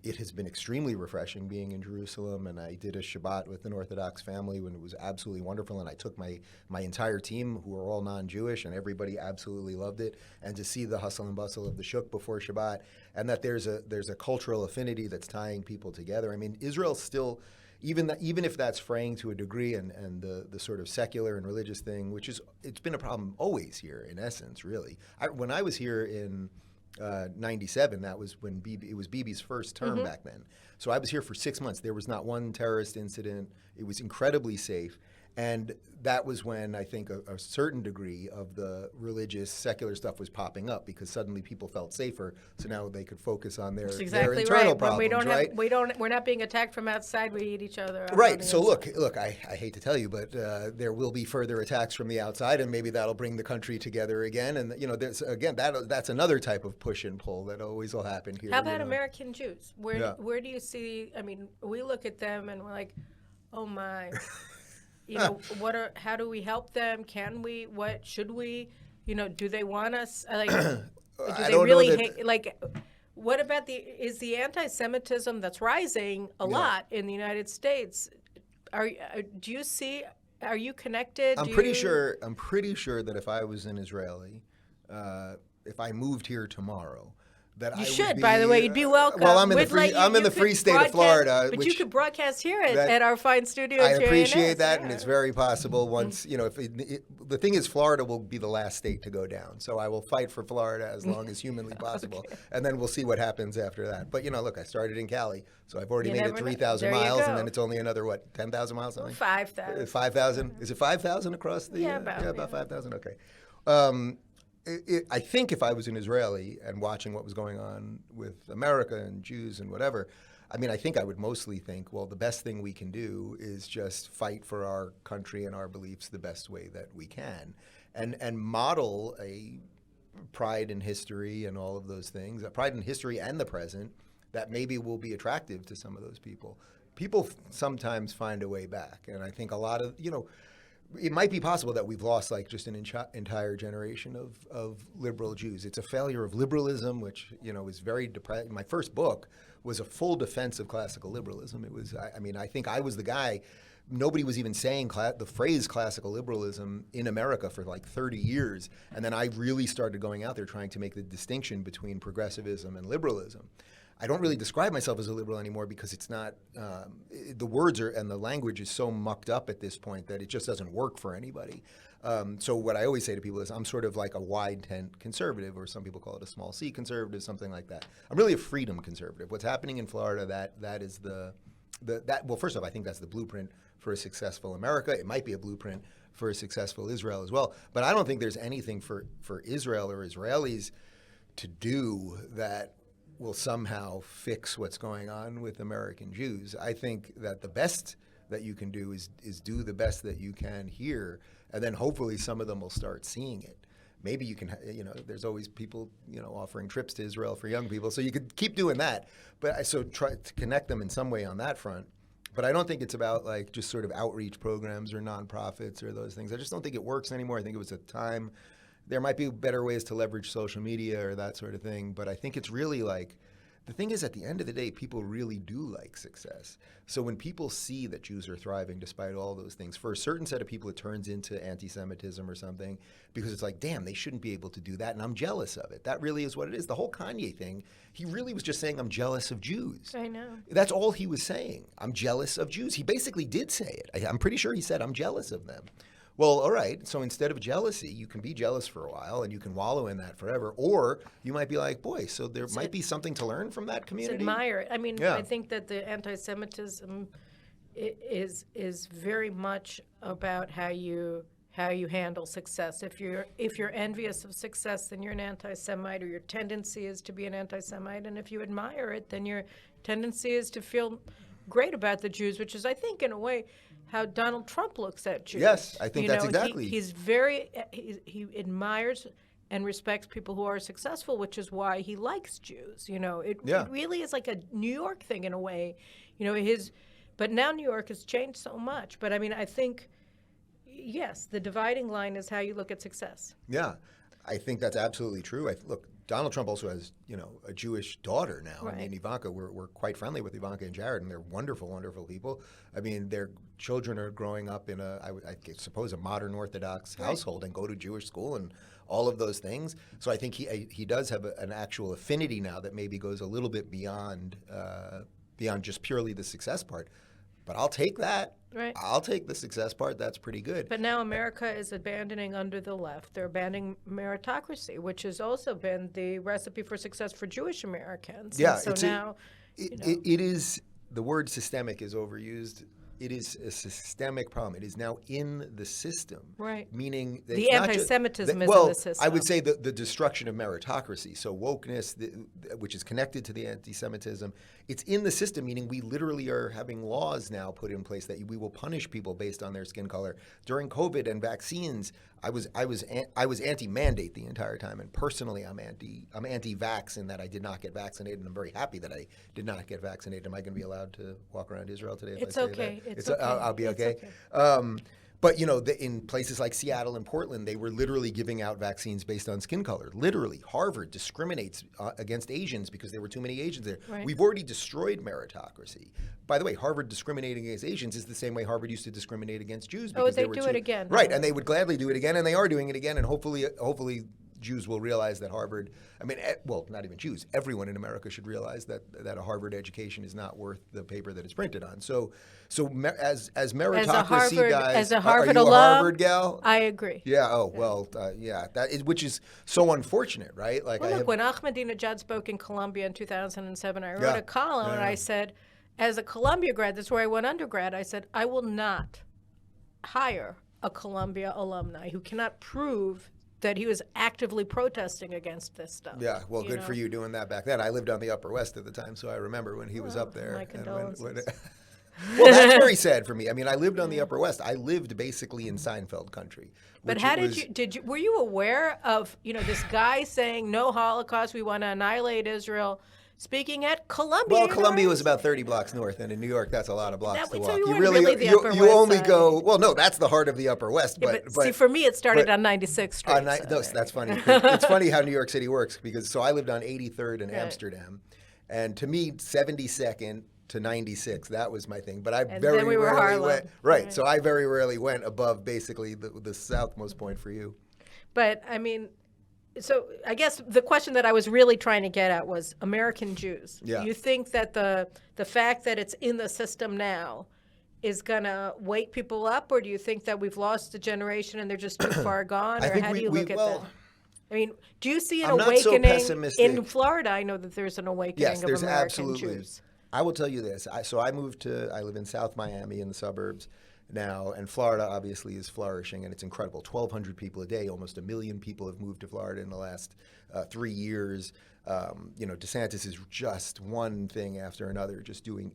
it has been extremely refreshing being in Jerusalem, and I did a Shabbat with an Orthodox family when it was absolutely wonderful, and I took my entire team, who are all non-Jewish, and everybody absolutely loved it. And to see the hustle and bustle of the shuk before Shabbat, and that there's a cultural affinity that's tying people together. I mean, Israel's still, even if that's fraying to a degree, and the sort of secular and religious thing, it's been a problem always here in essence, really. When I was here in 97, that was when it was Bibi's first term back then. So I was here for 6 months. There was not one terrorist incident. It was incredibly safe. And that was when I think a certain degree of the religious secular stuff was popping up, because suddenly people felt safer, so now they could focus on their, That's their exactly internal right. problems, When right? we're not being attacked from outside. We eat each other. Right. So look. I hate to tell you, but there will be further attacks from the outside, and maybe that'll bring the country together again. And there's again that's another type of push and pull that always will happen here. How about American Jews? Yeah. Where do you see? I mean, we look at them and we're like, oh my. How do we help them? Can we? What should we? Do they want us? Like, do they really hate? Like, what about is the anti-Semitism that's rising a lot in the United States? Do you see? Are you connected? I'm pretty sure that if I was an Israeli, if I moved here tomorrow, that you I should. would be, by the way, you'd be welcome. Well, I'm in the free state of Florida, but which, you could broadcast here at our fine studio. I appreciate that, and it's very possible. Once if the thing is, Florida will be the last state to go down, so I will fight for Florida as long as humanly possible, and then we'll see what happens after that. But look, I started in Cali, so I've already made it 3,000 miles, and then it's only another 10,000 miles, something. 5,000. 5,000? Is it 5,000 across the? About 5,000. Okay. I think if I was an Israeli and watching what was going on with America and Jews and whatever, I think I would mostly think, well, the best thing we can do is just fight for our country and our beliefs the best way that we can, and model a pride in history and all of those things, a pride in history and the present that maybe will be attractive to some of those people. People sometimes find a way back, and I think a lot of, it might be possible that we've lost just an entire generation of liberal Jews. It's a failure of liberalism, which is very depressing. My first book was a full defense of classical liberalism. It was, I think I was the guy. Nobody was even saying the phrase classical liberalism in America for 30 years, and then I really started going out there trying to make the distinction between progressivism and liberalism. I don't really describe myself as a liberal anymore because it's not, the words and the language is so mucked up at this point that it just doesn't work for anybody. So what I always say to people is I'm sort of like a wide tent conservative, or some people call it a small c conservative, something like that. I'm really a freedom conservative. What's happening in Florida, that is well, first off, I think that's the blueprint for a successful America. It might be a blueprint for a successful Israel as well. But I don't think there's anything for Israel or Israelis to do that will somehow fix what's going on with American Jews. I think that the best that you can do is do the best that you can here, and then hopefully some of them will start seeing it. Maybe you can, there's always people, offering trips to Israel for young people, so you could keep doing that. But so try to connect them in some way on that front. But I don't think it's about just sort of outreach programs or nonprofits or those things. I just don't think it works anymore. I think it was a time. There might be better ways to leverage social media or that sort of thing, but I think it's really the thing is, at the end of the day, people really do like success. So when people see that Jews are thriving despite all those things, for a certain set of people, it turns into anti-Semitism or something, because it's damn, they shouldn't be able to do that, and I'm jealous of it. That really is what it is. The whole Kanye thing, he really was just saying, I'm jealous of Jews. I know. That's all he was saying. I'm jealous of Jews. He basically did say it. I'm pretty sure he said, I'm jealous of them. Well, all right, so instead of jealousy, you can be jealous for a while and you can wallow in that forever. Or you might be like, boy, so there might be something to learn from that community. Admire it. I think that the anti-Semitism is very much about how you handle success. If you're envious of success, then you're an anti-Semite, or your tendency is to be an anti-Semite. And if you admire it, then your tendency is to feel great about the Jews, which is, I think, in a way, how Donald Trump looks at Jews. Yes, I think that's exactly. He admires and respects people who are successful, which is why he likes Jews. It really is like a New York thing in a way. But now New York has changed so much. But I think, yes, the dividing line is how you look at success. Yeah, I think that's absolutely true. Look, Donald Trump also has, a Jewish daughter now. Right. Ivanka, we're quite friendly with Ivanka and Jared, and they're wonderful, wonderful people. Their children are growing up in I suppose, a modern Orthodox household and go to Jewish school and all of those things. So I think he does have an actual affinity now that maybe goes a little bit beyond just purely the success part. But I'll take that. Right. I'll take the success part. That's pretty good. But now America is abandoning under the left. They're abandoning meritocracy, which has also been the recipe for success for Jewish Americans. Yeah. And so now, it is, the word systemic is overused it is a systemic problem. It is now in the system. Right. Meaning that The it's not anti-Semitism is well, in the system. I would say the destruction of meritocracy. So wokeness, which is connected to the anti-Semitism, it's in the system, meaning we literally are having laws now put in place that we will punish people based on their skin color. During COVID and vaccines, I was anti-mandate the entire time, and personally, I'm anti-vax in that I did not get vaccinated, and I'm very happy that I did not get vaccinated. Am I going to be allowed to walk around Israel today? If It's I say okay. That? It's okay. I'll be It's okay. okay. But in places like Seattle and Portland, they were literally giving out vaccines based on skin color. Literally, Harvard discriminates against Asians because there were too many Asians there. Right. We've already destroyed meritocracy. By the way, Harvard discriminating against Asians is the same way Harvard used to discriminate against Jews. Because they were do it again. Right, and they would gladly do it again, and they are doing it again, and hopefully Jews will realize that Harvard, well, not even Jews, everyone in America should realize that a Harvard education is not worth the paper that it's printed on. So as meritocracy guys, as a Harvard are you alum, a Harvard gal? I agree. Yeah. Oh well. Yeah. Which is so unfortunate, right? Like, Well, look, when Ahmadinejad spoke in Columbia in 2007, I wrote Yeah. a column and I said, as a Columbia grad, that's where I went undergrad, I said, I will not hire a Columbia alumni who cannot prove that he was actively protesting against this stuff. Yeah, well, good for you doing that back then. I lived on the Upper West at the time, so I remember when he was up there. My condolences. Well, that's very sad for me. I mean, I lived on the Upper West. I lived basically in Seinfeld country. But how were you aware of, this guy saying no Holocaust, we want to annihilate Israel, speaking at Columbia? Well, Columbia was about 30 blocks north, and in New York, that's a lot of blocks to walk. So you You weren't really the Upper you West only side. go. Well, no, that's the heart of the Upper West. Yeah, but see, for me, it started on 96th Street. No, that's funny. It's funny how New York City works because I lived on 83rd in Amsterdam, and to me, 72nd to 96, that was my thing. But I very then we were rarely Harlem. went. Right. So I very rarely went above basically the southmost point for you. But I mean, so I guess the question that I was really trying to get at was American Jews. Yeah. You think that the fact that it's in the system now is going to wake people up, or do you think that we've lost a generation and they're just too far gone? Or how do you look at that? I mean, do you see an I'm not so awakening pessimistic. in Florida? I know that there's an awakening Yes, of there's American absolutely. Jews. I will tell you this. I live in South Miami in the suburbs now, and Florida obviously is flourishing, and it's incredible. 1,200 people a day, almost 1 million people have moved to Florida in the last 3 years. DeSantis is just one thing after another, just doing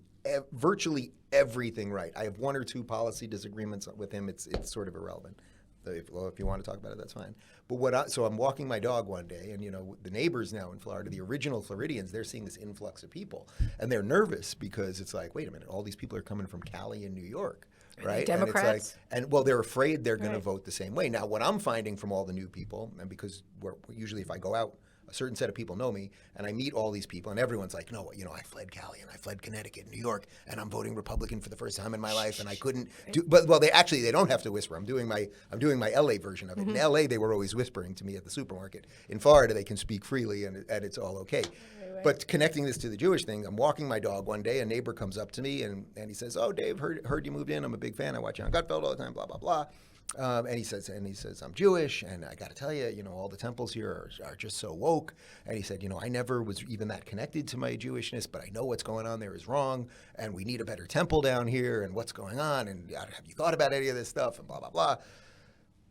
virtually everything right. I have one or two policy disagreements with him. It's sort of irrelevant. If you want to talk about it, that's fine. But so I'm walking my dog one day, and the neighbors now in Florida, the original Floridians, they're seeing this influx of people, and they're nervous because it's like, wait a minute, all these people are coming from Cali and New York, right? Democrats. And it's like, they're afraid they're going to vote the same way. Now, what I'm finding from all the new people, and because usually if I go out, a certain set of people know me, and I meet all these people, and everyone's like, no, I fled Cali, and I fled Connecticut, and New York, and I'm voting Republican for the first time in my life, and I couldn't do. But they don't have to whisper. I'm doing my LA version of it. In LA, they were always whispering to me at the supermarket. In Florida, they can speak freely, and it's all okay. Right. But connecting this to the Jewish thing, I'm walking my dog one day, a neighbor comes up to me, and he says, "Oh, Dave, heard you moved in. I'm a big fan. I watch you on Gutfeld all the time. Blah blah blah." And he says, I'm Jewish, and I got to tell you, all the temples here are just so woke. And he said, I never was even that connected to my Jewishness, but I know what's going on there is wrong, and we need a better temple down here, and what's going on, and have you thought about any of this stuff, and blah, blah, blah.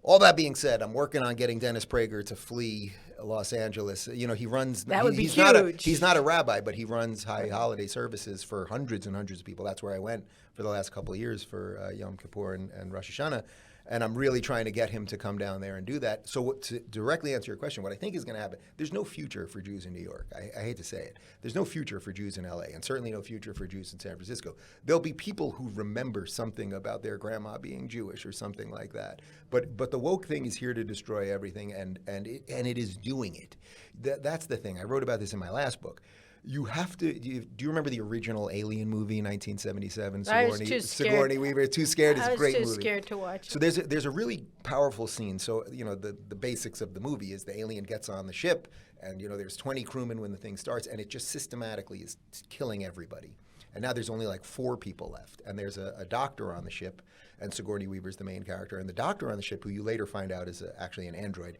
All that being said, I'm working on getting Dennis Prager to flee Los Angeles. He runs. That would be he's huge. He's not a rabbi, but he runs high holiday services for hundreds and hundreds of people. That's where I went for the last couple of years for Yom Kippur and Rosh Hashanah. And I'm really trying to get him to come down there and do that. So to directly answer your question, what I think is going to happen, there's no future for Jews in New York. I hate to say it. There's no future for Jews in LA, and certainly no future for Jews in San Francisco. There'll be people who remember something about their grandma being Jewish or something like that. But the woke thing is here to destroy everything, and it is doing it. That's the thing. I wrote about this in my last book. You have to. Do you remember the original Alien movie, 1977? I was too scared. Sigourney Weaver. Too scared. It's a great movie. I was too scared to watch. So there's a really powerful scene. So the basics of the movie is the alien gets on the ship, and there's 20 crewmen when the thing starts, and it just systematically is killing everybody. And now there's only like 4 people left, and there's a doctor on the ship, and Sigourney Weaver's the main character, and the doctor on the ship, who you later find out is actually an android,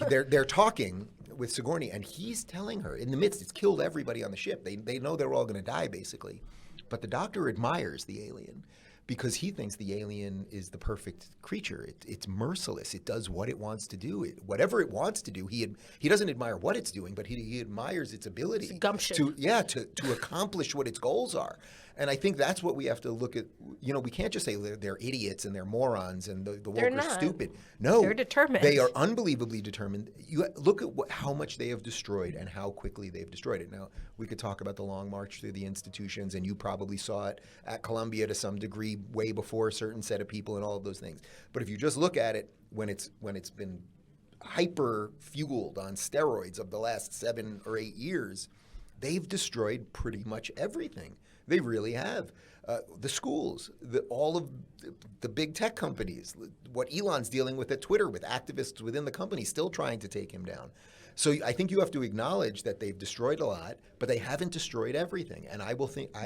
they're talking with Sigourney, and he's telling her in the midst, it's killed everybody on the ship. They know they're all going to die basically, but the doctor admires the alien because he thinks the alien is the perfect creature. It's merciless. It does what it wants to do. Whatever it wants to do, he doesn't admire what it's doing, but he admires its ability gumption. to accomplish what its goals are. And I think that's what we have to look at. We can't just say they're idiots and they're morons and the woke are stupid. No, they're determined. They are unbelievably determined. You look at how much they have destroyed and how quickly they've destroyed it. Now, we could talk about the long march through the institutions, and you probably saw it at Columbia to some degree way before a certain set of people and all of those things. But if you just look at it when it's been hyper fueled on steroids of the last 7 or 8 years, they've destroyed pretty much everything. They really have. The schools, all of the big tech companies, what Elon's dealing with at Twitter, with activists within the company still trying to take him down. So I think you have to acknowledge that they've destroyed a lot, but they haven't destroyed everything. And I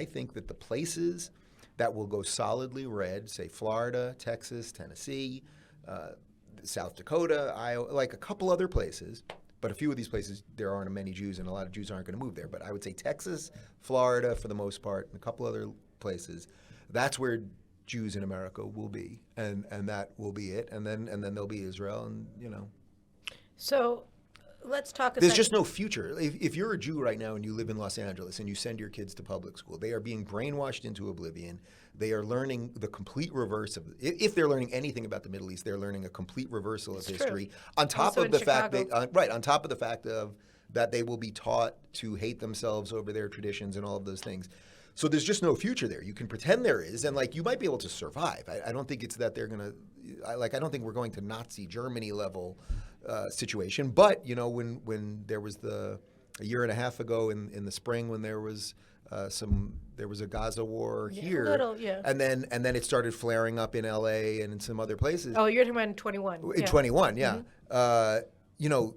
think that the places that will go solidly red, say Florida, Texas, Tennessee, South Dakota, Iowa, like a couple other places, but a few of these places, there aren't many Jews, and a lot of Jews aren't going to move there. But I would say Texas, Florida, for the most part, and a couple other places, that's where Jews in America will be, and that will be it. And then there'll be Israel, and So let's talk. There's just no future. If you're a Jew right now and you live in Los Angeles and you send your kids to public school, they are being brainwashed into oblivion. They are learning the complete reverse of. If they're learning anything about the Middle East, they're learning a complete reversal of history. On top of the fact on top of the fact of that they will be taught to hate themselves over their traditions and all of those things. So there's just no future there. You can pretend there is, and you might be able to survive. I don't think it's that they're gonna. I don't think we're going to Nazi Germany level situation. But when there was a year and a half ago in the spring when there was a Gaza war here, and then it started flaring up in L.A. and in some other places. Oh, you're talking about in 21. In 21, yeah. Mm-hmm.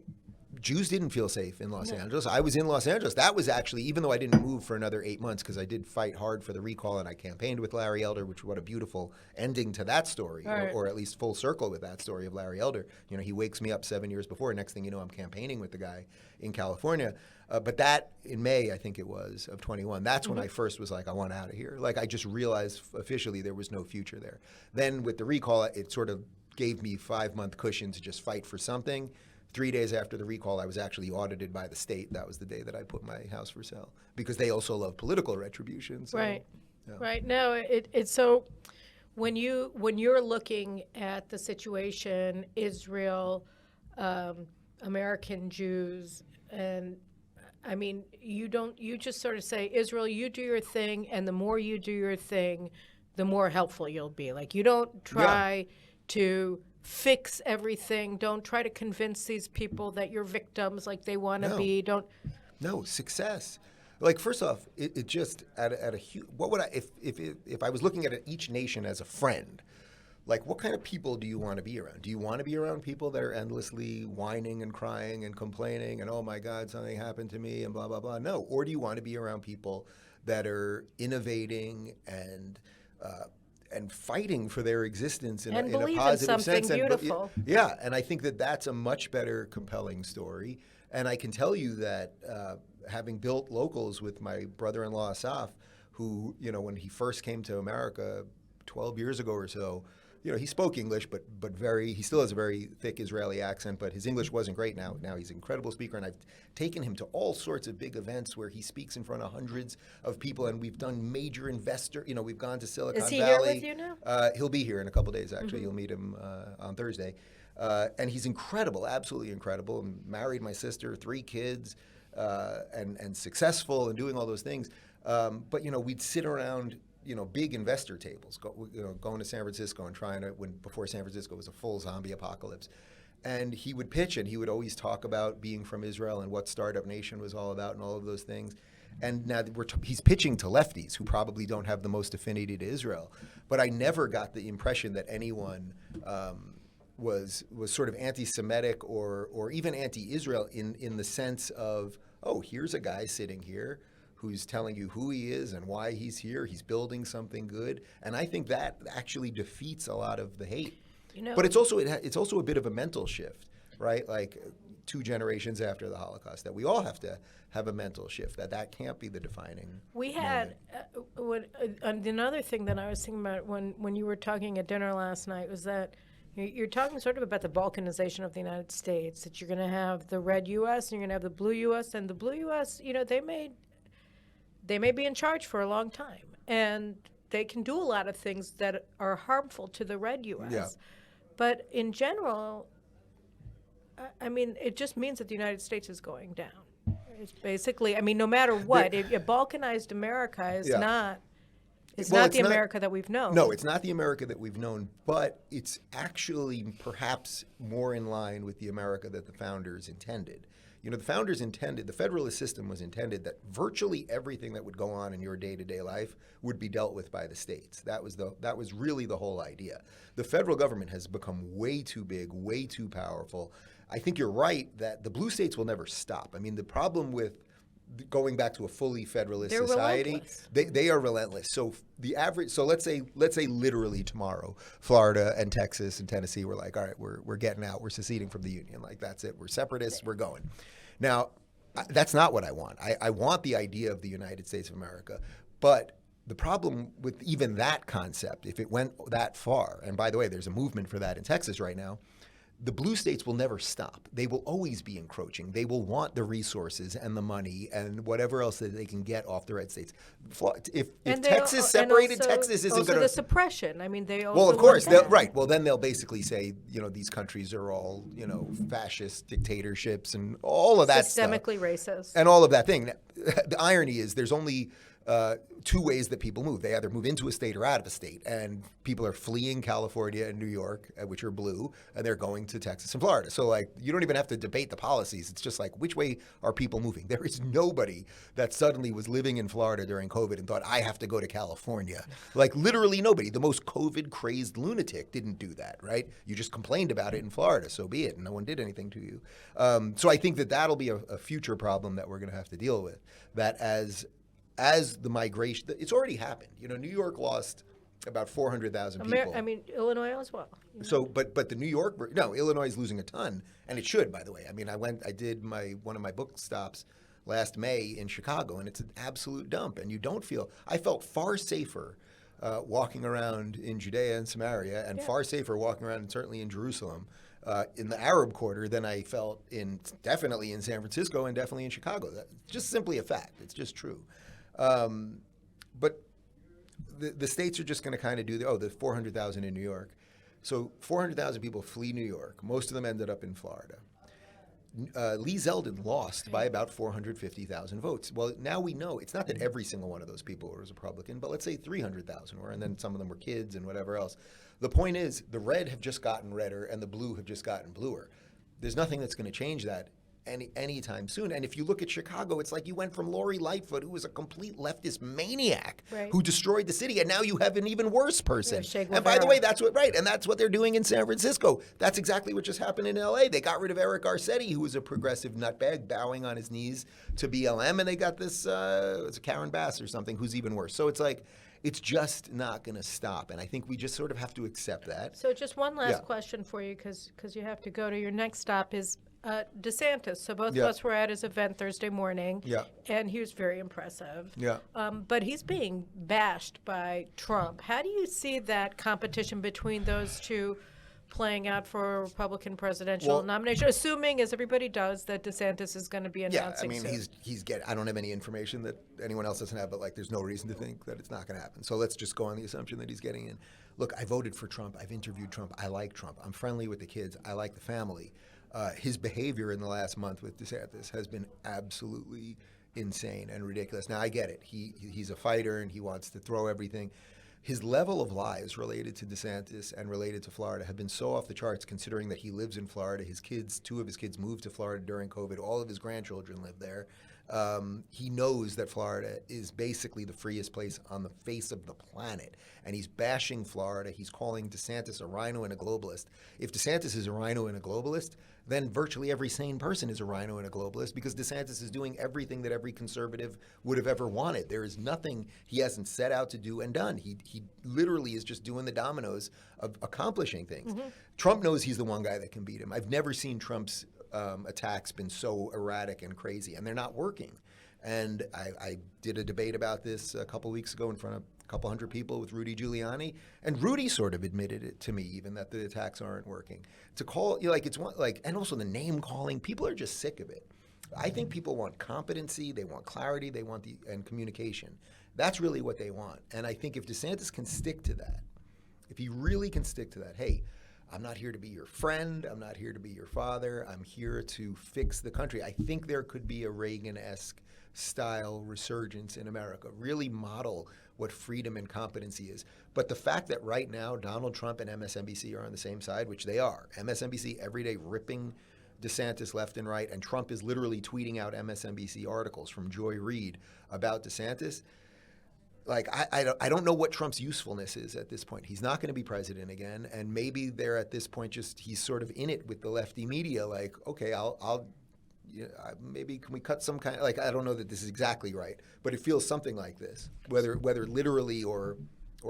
Jews didn't feel safe in Los Angeles. I was in Los Angeles. That was actually, even though I didn't move for another 8 months, because I did fight hard for the recall and I campaigned with Larry Elder, what a beautiful ending to that story, or at least full circle with that story of Larry Elder. He wakes me up 7 years before. Next thing you know, I'm campaigning with the guy in California. But that, in May, I think it was, of 21, that's when I first was like, I want out of here. I just realized officially there was no future there. Then with the recall, it sort of gave me 5-month cushion to just fight for something. 3 days after the recall, I was actually audited by the state. That was the day that I put my house for sale, because they also love political retribution. So, right. No, it's so when you're looking at the situation, Israel, American Jews, and I mean, you just sort of say, Israel, you do your thing, and the more you do your thing, the more helpful you'll be. You don't try to fix everything. Don't try to convince these people that you're victims like they want to be. No, success. First off, it just at a huge. What would I if I was looking at each nation as a friend? What kind of people do you want to be around? Do you want to be around people that are endlessly whining and crying and complaining and, oh my God, something happened to me and blah blah blah? No. Or do you want to be around people that are innovating and fighting for their existence in a positive sense. Beautiful. And I think that's a much better, compelling story. And I can tell you that having built locals with my brother-in-law Asaf, who, when he first came to America 12 years ago or so, he spoke English, but he still has a very thick Israeli accent, but his English wasn't great. Now he's an incredible speaker, and I've taken him to all sorts of big events where he speaks in front of hundreds of people, and we've done major we've gone to Silicon Valley. Is he here with you now? He'll be here in a couple days, actually. You'll meet him on Thursday. And he's incredible, absolutely incredible. And married my sister, 3 kids, and successful and doing all those things. But we'd sit around big investor tables, going to San Francisco and trying to, before San Francisco was a full zombie apocalypse. And he would pitch, and he would always talk about being from Israel and what Startup Nation was all about and all of those things. And now he's pitching to lefties who probably don't have the most affinity to Israel. But I never got the impression that anyone was sort of anti-Semitic or even anti-Israel in the sense of, oh, here's a guy sitting here who's telling you who he is and why he's here. He's building something good, and I think that actually defeats a lot of the hate. But it's also a bit of a mental shift, right? 2 generations after the Holocaust, that we all have to have a mental shift, that can't be the defining We had another thing that I was thinking about when you were talking at dinner last night was that you're talking sort of about the balkanization of the United States, that you're going to have the red U.S. and you're going to have the blue U.S. And the blue U.S., they may be in charge for a long time, and they can do a lot of things that are harmful to the red U.S. Yeah. But in general, I mean, it just means that the United States is going down. It's basically, I mean, no matter what, a balkanized America is not. It's not the America that we've known. No, it's not the America that we've known, but it's actually perhaps more in line with the America that the founders intended. The founders intended, the Federalist system was intended that virtually everything that would go on in your day-to-day life would be dealt with by the states. That was really the whole idea. The federal government has become way too big, way too powerful. I think you're right that the blue states will never stop. I mean, the problem with going back to a fully federalist society, they are relentless. So let's say literally tomorrow, Florida and Texas and Tennessee were like, all right, we're getting out, we're seceding from the union, like that's it, we're separatists, we're going. Now, that's not what I want. I want the idea of the United States of America, but the problem with even that concept, if it went that far, and by the way, there's a movement for that in Texas right now, the blue states will never stop. They will always be encroaching. They will want the resources and the money and whatever else that they can get off the red states. If Texas separated, Texas isn't going to... Also the suppression. I mean, they also... Well, of course, right. Well, then they'll basically say, these countries are all, fascist dictatorships and all of that stuff. Systemically racist. And all of that thing. The irony is there's only 2 ways that people move. They either move into a state or out of a state. And people are fleeing California and New York, which are blue, and they're going to Texas and Florida. So, you don't even have to debate the policies. It's just which way are people moving? There is nobody that suddenly was living in Florida during COVID and thought, I have to go to California. Literally nobody. The most COVID-crazed lunatic didn't do that, right? You just complained about it in Florida, so be it. And no one did anything to you. So I think that'll be a future problem that we're going to have to deal with. That as the migration, it's already happened. New York lost about 400,000 people. I mean, Illinois as well. So, but the New York, Illinois is losing a ton, and it should, by the way. I mean, I did one of my book stops last May in Chicago, and it's an absolute dump. And I felt far safer walking around in Judea and Samaria, and far safer walking around, and certainly in Jerusalem, in the Arab quarter than I felt definitely in San Francisco and definitely in Chicago. That's just simply a fact. It's just true. But the states are just going to kind of do the 400,000 in New York. So 400,000 people flee New York. Most of them ended up in Florida. Lee Zeldin lost by about 450,000 votes. Well, now we know it's not that every single one of those people was Republican, but let's say 300,000 were, and then some of them were kids and whatever else. The point is, the red have just gotten redder and the blue have just gotten bluer. There's nothing that's going to change that anytime soon. And if you look at Chicago, it's like you went from Lori Lightfoot, who was a complete leftist maniac who destroyed the city, and now you have an even worse person. And by the way, that's what they're doing in San Francisco. That's exactly what just happened in LA. They got rid of Eric Garcetti, who was a progressive nutbag, bowing on his knees to BLM, and they got this it's Karen Bass or something, who's even worse. So it's just not going to stop, and I think we just sort of have to accept that. So just one last question for you, because you have to go to your next stop, is DeSantis. So both of us were at his event Thursday morning, and he was very impressive. But he's being bashed by Trump. How do you see that competition between those two playing out for a Republican presidential nomination, assuming, as everybody does, that DeSantis is going to be announcing soon? I don't have any information that anyone else doesn't have, but there's no reason to think that it's not going to happen. So let's just go on the assumption that he's getting in. Look, I voted for Trump. I've interviewed Trump. I like Trump. I'm friendly with the kids. I like the family. His behavior in the last month with DeSantis has been absolutely insane and ridiculous. Now, I get it. He's a fighter and he wants to throw everything. His level of lies related to DeSantis and related to Florida have been so off the charts, considering that he lives in Florida. His kids, 2 of his kids moved to Florida during COVID. All of his grandchildren live there. He knows that Florida is basically the freest place on the face of the planet. And he's bashing Florida. He's calling DeSantis a rhino and a globalist. If DeSantis is a rhino and a globalist, then virtually every sane person is a rhino and a globalist, because DeSantis is doing everything that every conservative would have ever wanted. There is nothing he hasn't set out to do and done. He literally is just doing the dominoes of accomplishing things. Trump knows he's the one guy that can beat him. I've never seen Trump's attacks been so erratic and crazy, and they're not working. And I did a debate about this a couple weeks ago in front of a couple hundred people with Rudy Giuliani, and Rudy sort of admitted it to me, even that the attacks aren't working. To call, it's one, and also the name calling, people are just sick of it. I think people want competency, they want clarity, they want and communication. That's really what they want. And I think if DeSantis can stick to that, if he really can stick to that, hey, I'm not here to be your friend, I'm not here to be your father, I'm here to fix the country. I think there could be a Reagan-esque style resurgence in America, really model what freedom and competency is. But the fact that right now Donald Trump and MSNBC are on the same side, which they are, MSNBC every day ripping DeSantis left and right, and Trump is literally tweeting out MSNBC articles from Joy Reid about DeSantis. I don't know what Trump's usefulness is at this point. He's not going to be president again, and maybe they're at this point he's sort of in it with the lefty media. Like, okay, maybe can we cut some kind of, I don't know that this is exactly right, but it feels something like this, whether literally or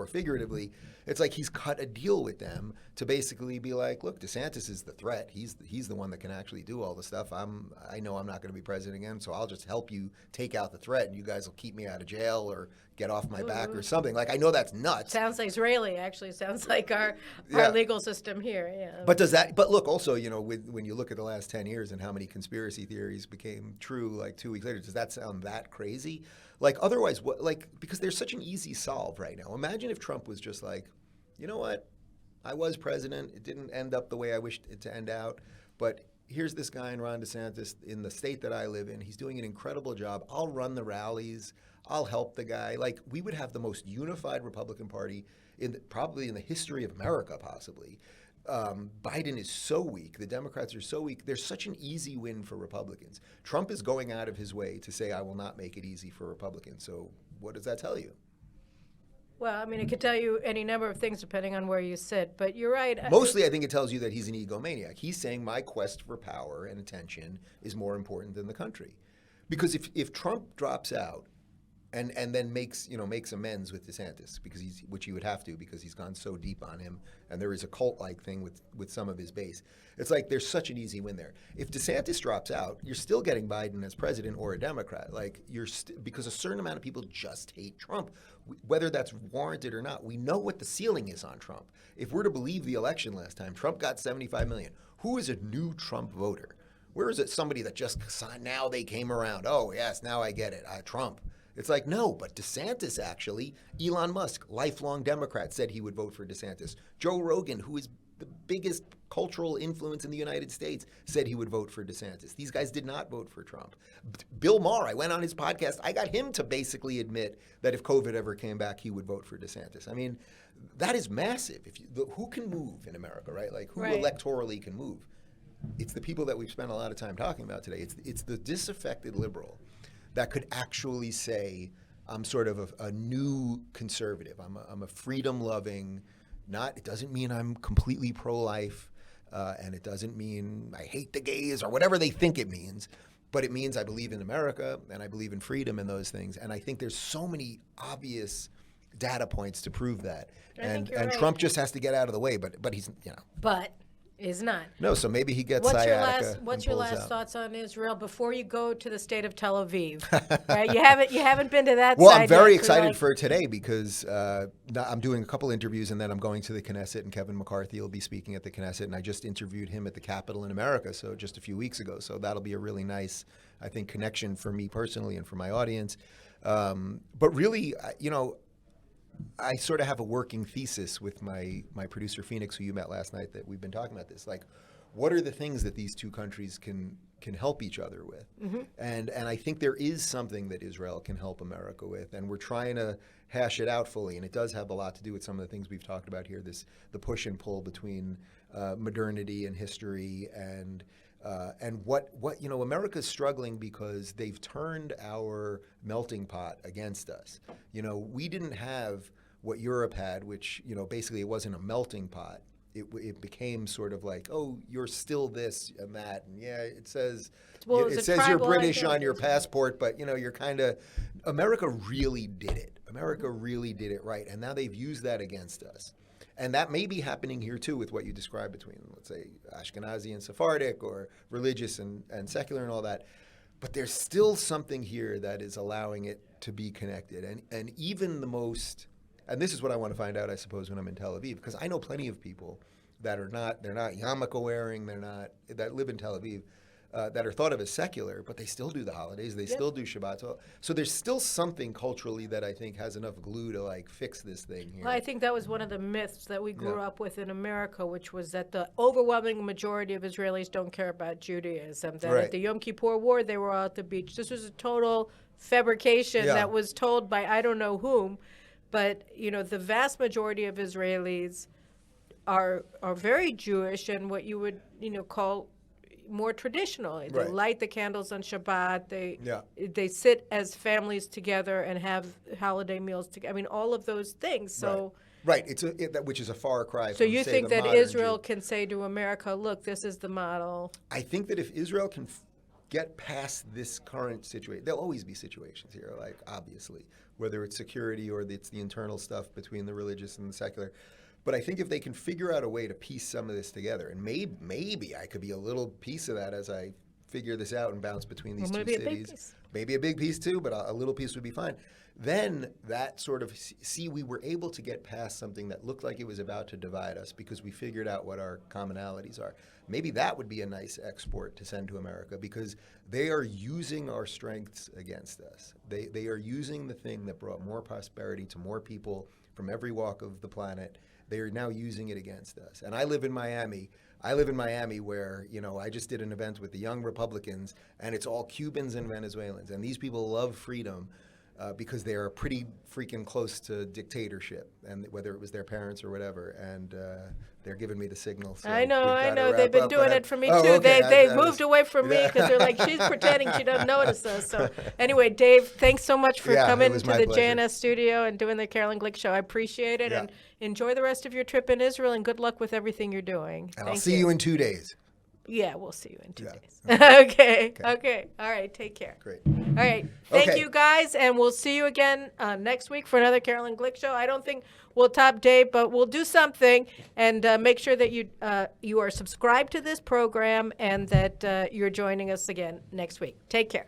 figuratively. It's like he's cut a deal with them to basically be like, look, DeSantis is the threat. He's the one that can actually do all the stuff. I know I'm not going to be president again, so I'll just help you take out the threat, and you guys will keep me out of jail or get off my back or something. I know that's nuts. Sounds like Israeli, actually. Sounds like our legal system here. Yeah. But look, also, when you look at the last 10 years and how many conspiracy theories became true 2 weeks later, does that sound that crazy? Otherwise, because there's such an easy solve right now. Imagine if Trump was just like, you know what? I was president. It didn't end up the way I wished it to end out. But here's this guy in Ron DeSantis in the state that I live in. He's doing an incredible job. I'll run the rallies. I'll help the guy. We would have the most unified Republican Party probably in the history of America, possibly. Biden is so weak. The Democrats are so weak. There's such an easy win for Republicans. Trump is going out of his way to say, I will not make it easy for Republicans. So what does that tell you? Well, it could tell you any number of things depending on where you sit, but you're right. Mostly, I think it tells you that he's an egomaniac. He's saying my quest for power and attention is more important than the country. Because if Trump drops out and then makes amends with DeSantis, which he would have to because he's gone so deep on him, and there is a cult-like thing with some of his base. It's like there's such an easy win there. If DeSantis drops out, you're still getting Biden as president or a Democrat. Because a certain amount of people just hate Trump, whether that's warranted or not. We know what the ceiling is on Trump. If we're to believe the election last time, Trump got 75 million. Who is a new Trump voter? Where is it somebody that just now they came around? Oh yes, now I get it. Trump. It's like, no, but DeSantis actually, Elon Musk, lifelong Democrat, said he would vote for DeSantis. Joe Rogan, who is the biggest cultural influence in the United States, said he would vote for DeSantis. These guys did not vote for Trump. Bill Maher, I went on his podcast, I got him to basically admit that if COVID ever came back, he would vote for DeSantis. That is massive. Who can move in America, right? Who electorally can move? It's the people that we've spent a lot of time talking about today. It's the disaffected liberal that could actually say, I'm sort of a new conservative. I'm a freedom-loving, it doesn't mean I'm completely pro-life, and it doesn't mean I hate the gays or whatever they think it means, but it means I believe in America and I believe in freedom and those things. And I think there's so many obvious data points to prove that. And Trump just has to get out of the way, but he's, But is not. No, so maybe he gets sciatica. What's your last thoughts on Israel before you go to the state of Tel Aviv? Right? You haven't been to that side. Well, I'm very excited for today because I'm doing a couple interviews and then I'm going to the Knesset, and Kevin McCarthy will be speaking at the Knesset, and I just interviewed him at the Capitol in America, so just a few weeks ago. So that'll be a really nice, I think, connection for me personally and for my audience. But really, I sort of have a working thesis with my producer Phoenix, who you met last night, that we've been talking about this. What are the things that these two countries can help each other with? Mm-hmm. And I think there is something that Israel can help America with, and we're trying to hash it out fully. And it does have a lot to do with some of the things we've talked about here, the push and pull between modernity and history, and what America's struggling because they've turned our melting pot against us. We didn't have what Europe had, which basically it wasn't a melting pot. It became sort of like, oh, you're still this and that, and yeah, it says you're British on your passport, but you're kind of. America really did it. America really did it right, and now they've used that against us. And that may be happening here too with what you described between, let's say, Ashkenazi and Sephardic, or religious and secular and all that. But there's still something here that is allowing it to be connected. And even the most, and this is what I want to find out, I suppose, when I'm in Tel Aviv, because I know plenty of people that are not, they're not yarmulke wearing, that live in Tel Aviv, that are thought of as secular, but they still do the holidays, they still do Shabbat. So there's still something culturally that I think has enough glue to like fix this thing here. Well, I think that was one of the myths that we grew up with in America, which was that the overwhelming majority of Israelis don't care about Judaism. That at the Yom Kippur War, they were all at the beach. This was a total fabrication that was told by I don't know whom. But, you know, the vast majority of Israelis are very Jewish and what you would, you know, call more traditional. They light the candles on Shabbat. They sit as families together and have holiday meals together. I mean, all of those things. So which is a far cry. So from, you say, think the that modern Israel Jew. can say to America, "Look, this is the model." I think that if Israel can get past this current situation, there'll always be situations here, like obviously, whether it's security or it's the internal stuff between the religious and the secular. But I think if they can figure out a way to piece some of this together, and maybe I could be a little piece of that as I figure this out and bounce between these two cities. Maybe a big piece too, but a little piece would be fine. Then that sort of, we were able to get past something that looked like it was about to divide us because we figured out what our commonalities are. Maybe that would be a nice export to send to America, because they are using our strengths against us. They are using the thing that brought more prosperity to more people from every walk of the planet. They are now using it against us. And I live in Miami. Where, you know, I just did an event with the young Republicans, and it's all Cubans and Venezuelans. And these people love freedom because they are pretty freaking close to dictatorship, and whether it was their parents or whatever. And they're giving me the signal. So I know. They've been doing it for me too. Okay. They moved away from me because they're like, she's pretending she doesn't notice us. So anyway, Dave, thanks so much for coming to the JNS studio and doing the Caroline Glick Show. I appreciate it. And enjoy the rest of your trip in Israel, and good luck with everything you're doing. And I'll see you in 2 days. Yeah, we'll see you in 2 days. Okay. All right. Take care. Great. All right. Thank you, guys. And we'll see you again next week for another Caroline Glick Show. I don't think we'll top Dave, but we'll do something. And make sure that you are subscribed to this program and that you're joining us again next week. Take care.